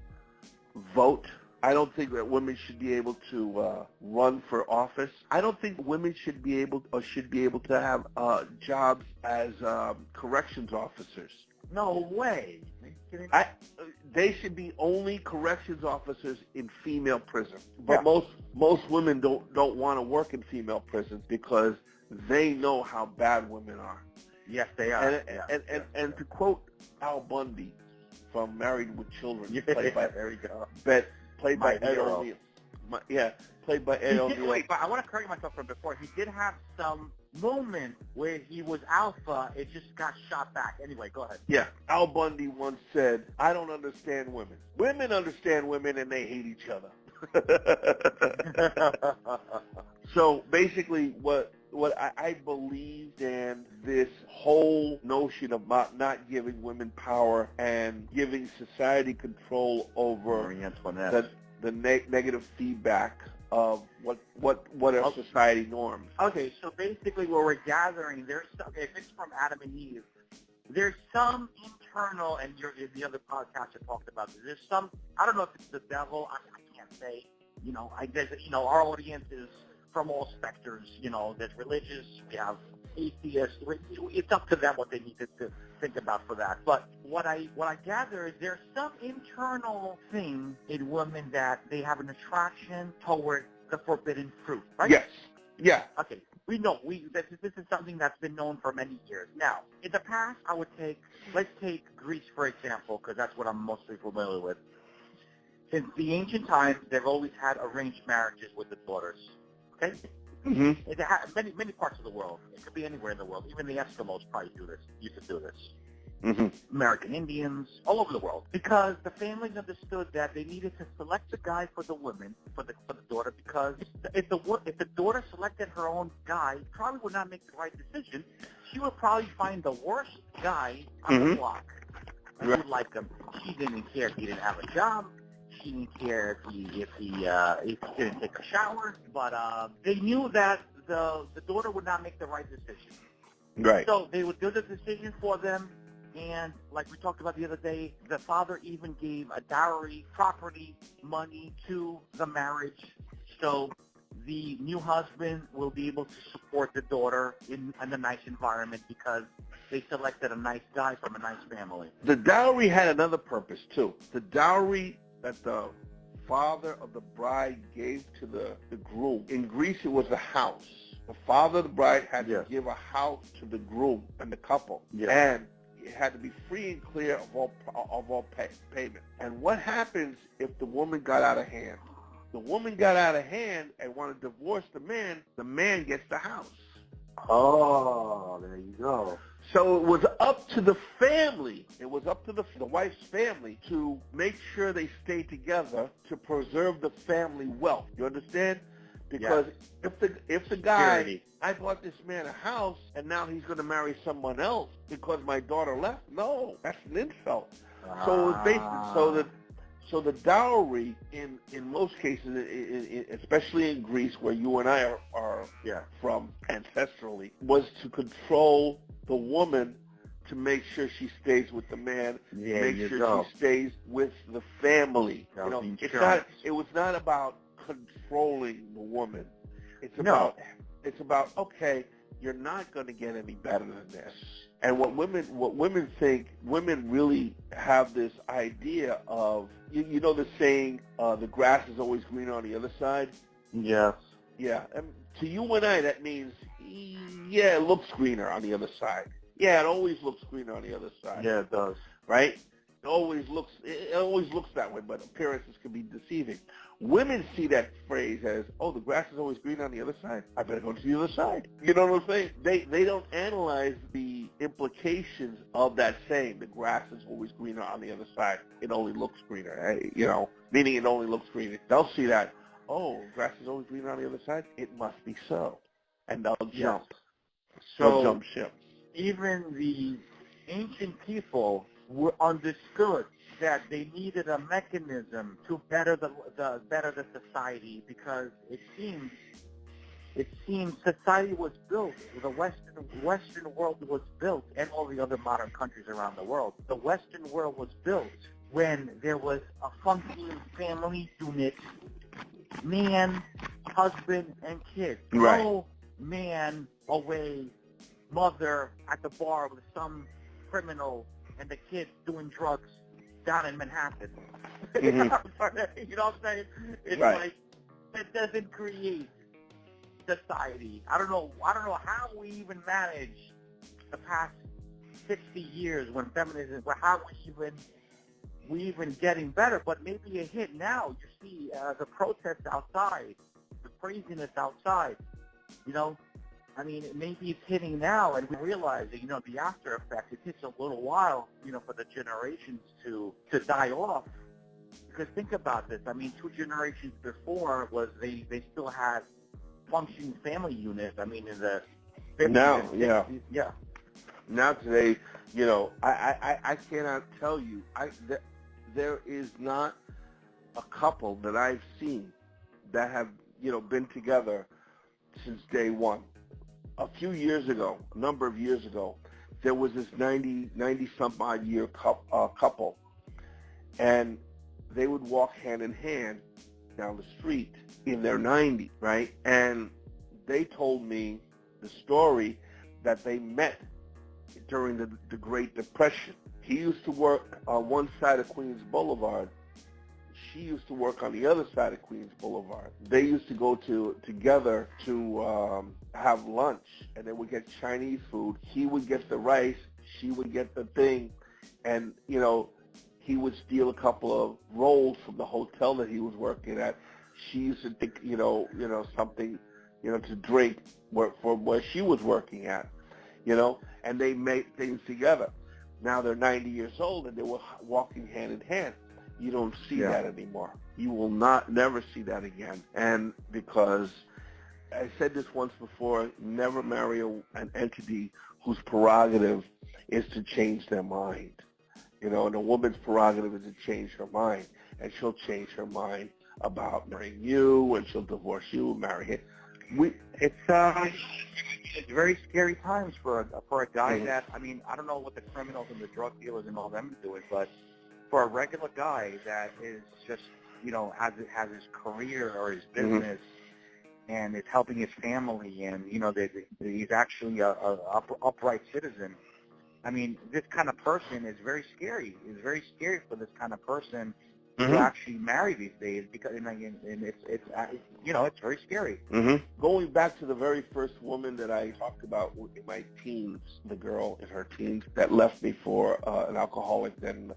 vote. I don't think that women should be able to run for office. I don't think women should be able to have jobs as corrections officers. No way. They should be only corrections officers in female prisons. But Yeah. most women don't want to work in female prisons because they know how bad women are. Yes, they are. And to quote Al Bundy from Married with Children, played by there we go. Played by Ed O'Neill. Played by Ed O'Neill. Wait, but I want to correct myself from before. He did have some moment where he was alpha. It just got shot back. Anyway, go ahead. Yeah. Al Bundy once said, "I don't understand women. Women understand women and they hate each other." So basically what I believed in this whole notion about not giving women power and giving society control over the negative feedback of what are society norms. Okay, so basically what we're gathering, if it's from Adam and Eve, there's some internal, and the other podcast you talked about this, there's some, I don't know if it's the devil, I can't say, I guess, our audience is from all specters, there's religious, we have atheists, it's up to them what they need to think about for that. But what I gather is there's some internal thing in women that they have an attraction toward the forbidden fruit, right? Yes. Yeah. Okay. We know this is something that's been known for many years. Now, in the past, let's take Greece for example, because that's what I'm mostly familiar with. Since the ancient times, they've always had arranged marriages with the daughters. Okay? Mm-hmm. Many parts of the world. It could be anywhere in the world. Even the Eskimos probably used to do this. Mm-hmm. American Indians, all over the world. Because the families understood that they needed to select the guy for the woman, for the daughter, because if the daughter selected her own guy, probably would not make the right decision. She would probably find the worst guy on the block. And would like him. She didn't care if he didn't have a job. She didn't care if he didn't take a shower, but they knew that the daughter would not make the right decision. Right. So they would do the decision for them, and like we talked about the other day, the father even gave a dowry, property, money to the marriage, so the new husband will be able to support the daughter in a nice environment because they selected a nice guy from a nice family. The dowry had another purpose too. The dowry that the father of the bride gave to the groom. In Greece, it was a house. The father of the bride had to give a house to the groom and the couple. Yes. And it had to be free and clear of all payment. And what happens if the woman got out of hand? The woman got out of hand and wanted to divorce the man gets the house. Oh, there you go. So it was up to the family, it was up to the wife's family to make sure they stay together to preserve the family wealth. You understand? Because if the guy, I bought this man a house and now he's going to marry someone else because my daughter left, no, that's an insult. So it was basically, so the dowry in most cases, especially in Greece where you and I are from ancestrally, was to control the woman to make sure she stays with the man, make sure she stays with the family. It was not about controlling the woman. It's about okay, you're not going to get any better than this. And what women think, women really have this idea of, you know the saying, the grass is always greener on the other side? Yes. Yeah. And to you and I, that means, yeah, it looks greener on the other side. Yeah, it always looks greener on the other side. Yeah, it does. Right? It always looks that way, but appearances can be deceiving. Women see that phrase as, oh, the grass is always green on the other side. I better go to the other side. You know what I'm saying? They don't analyze the implications of that saying, the grass is always greener on the other side. It only looks greener, meaning it only looks greener. They'll see that, oh, grass is always greener on the other side. It must be so. And they'll jump. They'll jump ship. Even the ancient people were understood that they needed a mechanism to better the society, because it seems society was built, the Western world was built, and all the other modern countries around the world. The Western world was built when there was a functioning family unit, man, husband, and kids. Right. No man away, mother at the bar with some criminal, and the kids doing drugs down in Manhattan. Mm-hmm. You know what I'm saying? It's right. like, that doesn't create society. I don't know how we even managed the past 60 years when feminism, how we even getting better, but maybe it hit now. You see the protests outside, the craziness outside, I mean, maybe it's hitting now, and we realize that, the after effect, it takes a little while, for the generations to die off. Because think about this. I mean, 2 generations before was they still had functioning family units. I mean, in the 50s now, and 60s. Yeah. Now today, I cannot tell you, there is not a couple that I've seen that have, been together since day one. A few years ago, a number of years ago, there was this 90-some-odd year couple, and they would walk hand in hand down the street in their 90s, right? And they told me the story that they met during the Great Depression. He used to work on one side of Queens Boulevard. She used to work on the other side of Queens Boulevard. They used to go together to have lunch, and they would get Chinese food. He would get the rice, she would get the thing, and he would steal a couple of rolls from the hotel that he was working at. She used to think, something, to drink from where she was working at, and they made things together. Now they're 90 years old, and they were walking hand in hand. You don't see that anymore. You will never see that again. And because I said this once before, never marry an entity whose prerogative is to change their mind. And a woman's prerogative is to change her mind. And she'll change her mind about marrying you, and she'll divorce you and marry him. It's very scary times for a guy that, I mean, I don't know what the criminals and the drug dealers and all them are doing, but for a regular guy that is just, has his career or his business and is helping his family, and, he's actually a upright citizen. I mean, this kind of person is very scary. It's very scary for this kind of person to actually marry these days, because it's very scary. Going back to the very first woman that I talked about in my teens, the girl in her teens that left me for an alcoholic, then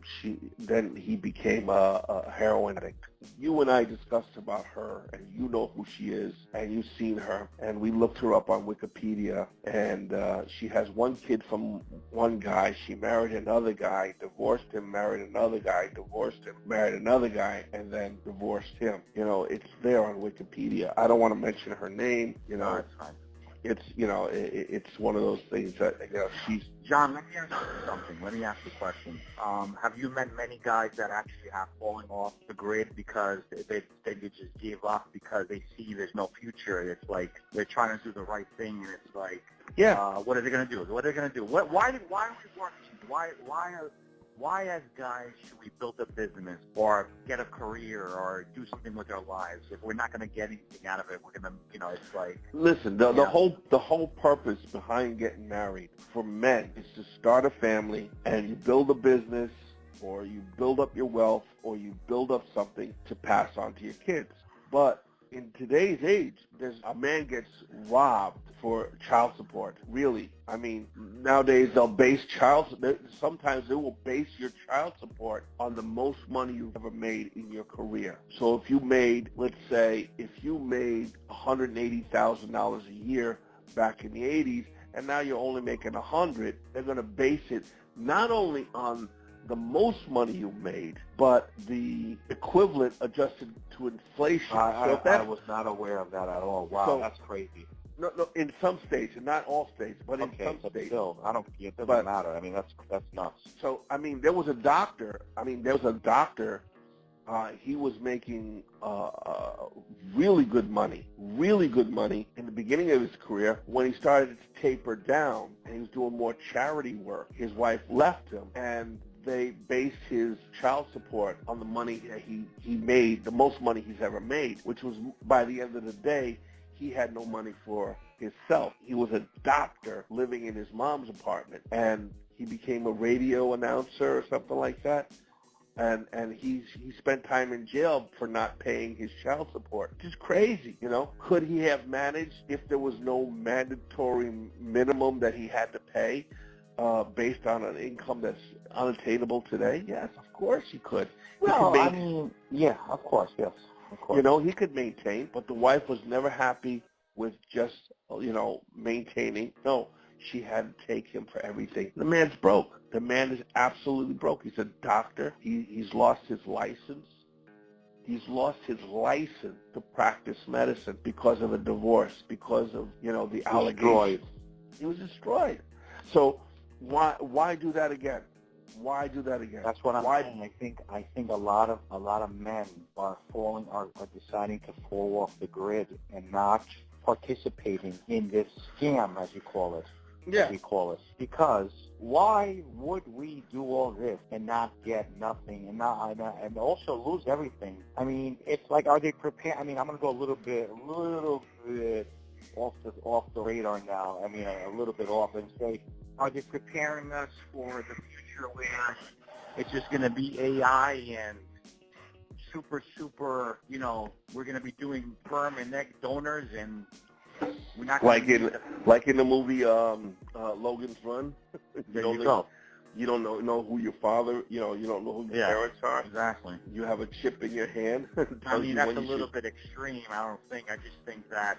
he became a heroin addict. You and I discussed about her, and you know who she is, and you've seen her, and we looked her up on Wikipedia, and she has one kid from one guy. She married another guy, divorced him, married another guy, divorced him, married another guy, and then divorced him. It's there on Wikipedia. I don't want to mention her name. That's fine. It's it's one of those things that she's. John, let me ask you something. Let me ask you a question. Have you met many guys that actually have fallen off the grid because they just gave up because they see there's no future? It's like they're trying to do the right thing, and it's like, what are they going to do? What are they going to do? Why are we working? Why as guys should we build a business or get a career or do something with our lives if we're not going to get anything out of it? We're going to, it's like... Listen, the whole purpose behind getting married for men is to start a family, and you build a business, or you build up your wealth, or you build up something to pass on to your kids. But in today's age, a man gets robbed for child support. Really, I mean, nowadays sometimes they will base your child support on the most money you've ever made in your career. So if you made, let's say, $180,000 a year back in the 80s, and now you're only making 100, they're going to base it not only on the most money you made, but the equivalent adjusted to inflation. I was not aware of that at all. Wow, that's crazy. No, in some states, and not all states, but in some states. Still, it doesn't matter. I mean, that's nuts. So, I mean, there was a doctor. He was making really good money in the beginning of his career. When he started to taper down and he was doing more charity work, his wife left him, and they based his child support on the money that he made, the most money he's ever made, which was, by the end of the day, he had no money for himself. He was a doctor living in his mom's apartment, and he became a radio announcer or something like that. And he spent time in jail for not paying his child support. Just crazy, you know. Could he have managed if there was no mandatory minimum that he had to pay based on an income that's unattainable today? Yes, of course he could. Well, yeah, of course, yes. Of course. You know, he could maintain, but the wife was never happy with just, maintaining. No, she had to take him for everything. The man's broke. The man is absolutely broke. He's a doctor. He's lost his license. He's lost his license to practice medicine because of a divorce, because of, the allegations. He was destroyed. So why do that again? Why do that again? That's what I'm saying. I think a lot of men are deciding to fall off the grid and not participating in this scam, as you call it. Yeah. We call it. Because why would we do all this and not get nothing and also lose everything? I mean, it's like, are they prepared? I mean, I'm going to go a little bit off the radar now. I mean, a little bit off and say, are they preparing us for the future where it's just going to be AI and super, we're going to be doing sperm and egg donors, and we're not like in the movie Logan's Run? There you go. You don't know who your father, you don't know who your parents are. Exactly. You have a chip in your hand. I mean, that's a little bit extreme. I just think that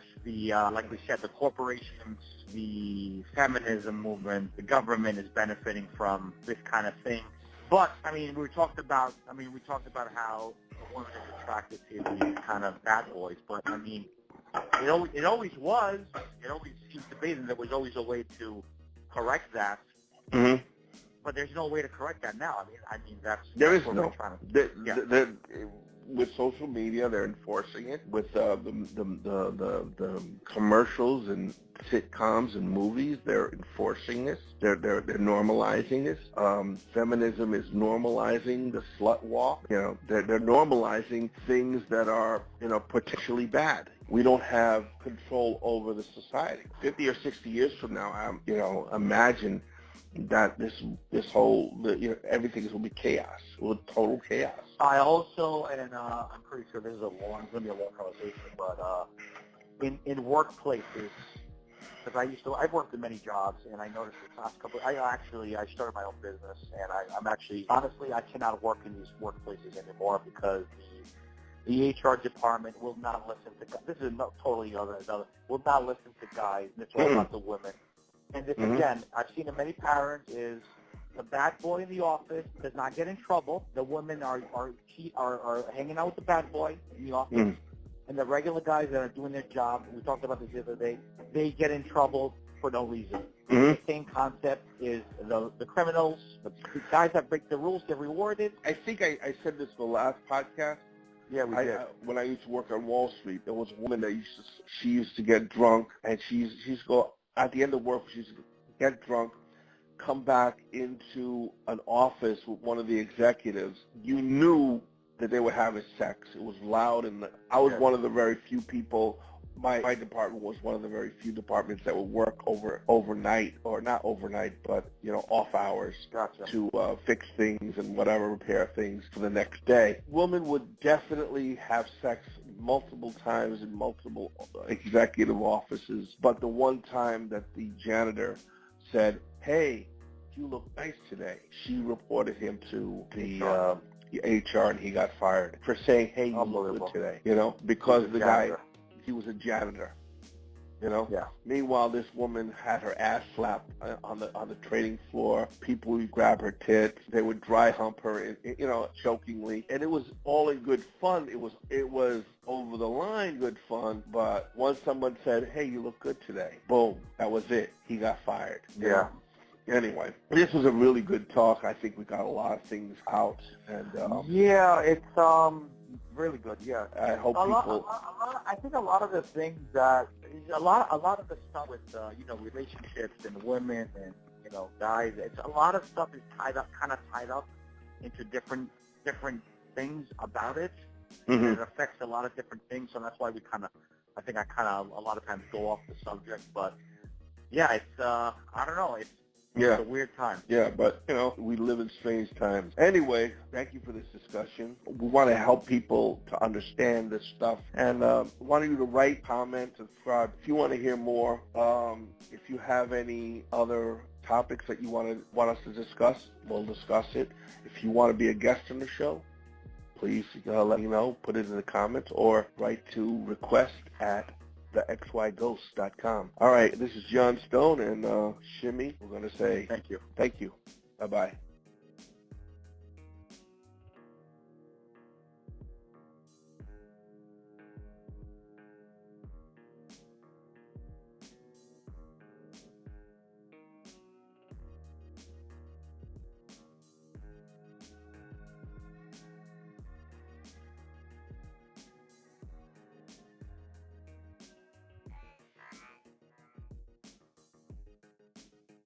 like we said, the corporations, the feminism movement, the government is benefiting from this kind of thing. But, I mean, we talked about how a woman is attracted to these kind of bad boys. But, I mean, it always was. It always seems to be, and there was always a way to correct that. Mm-hmm. But there's no way to correct that now. I mean that's what we're trying to. With social media, they're enforcing it. With the commercials and sitcoms and movies, they're enforcing this. They're normalizing this. Feminism is normalizing the slut walk. They're normalizing things that are potentially bad. We don't have control over the society. 50 or 60 years from now, imagine that this whole everything will be chaos, total chaos. I also, and I'm pretty sure this is going to be a long conversation, but in workplaces, because I've worked in many jobs, and I noticed the last couple. I started my own business, and I'm actually honestly I cannot work in these workplaces anymore because the HR department will not listen to. This is totally other. Will not listen to guys. And it's all about the women. And this, again, I've seen in many parents is the bad boy in the office does not get in trouble. The women are hanging out with the bad boy in the office. And the regular guys that are doing their job, we talked about this the other day, they get in trouble for no reason. The same concept is the criminals, the guys that break the rules get rewarded. I think I said this the last podcast. Yeah, we did. When I used to work on Wall Street, there was a woman that used to get drunk, and she used to go, at the end of work, she used to get drunk, come back into an office with one of the executives. You knew that they were having sex. It was loud, and I was one of the very few people. My department was one of the very few departments that would work overnight, or not overnight, but off hours to fix things and repair things for the next day. Women would definitely have sex multiple times in multiple executive offices, but the one time that the janitor said, "Hey, you look nice today," she reported him to the HR, and he got fired for saying, "Hey, you look good today," because the guy, he was a janitor. Yeah. Meanwhile, this woman had her ass slapped on the trading floor. People would grab her tits. They would dry hump her, jokingly, and it was all in good fun. It was over the line good fun. But once someone said, "Hey, you look good today," boom, that was it. He got fired. Yeah. Anyway, this was a really good talk. I think we got a lot of things out, and yeah, it's really good. Yeah, I hope people. I think a lot of the things that a lot of the stuff with relationships and women and guys. It's a lot of stuff is kind of tied up into different things about it, and it affects a lot of different things. So that's why I think a lot of times go off the subject. But yeah, it's I don't know. It's a weird time. Yeah, but, we live in strange times. Anyway, thank you for this discussion. We want to help people to understand this stuff. And want you to write, comment, subscribe. If you want to hear more, if you have any other topics that you want us to discuss, we'll discuss it. If you want to be a guest on the show, please let me know. Put it in the comments or write to request@TheXYGhost.com. All right, this is John Stone and Shimmy. We're going to say thank you. Thank you. Bye-bye.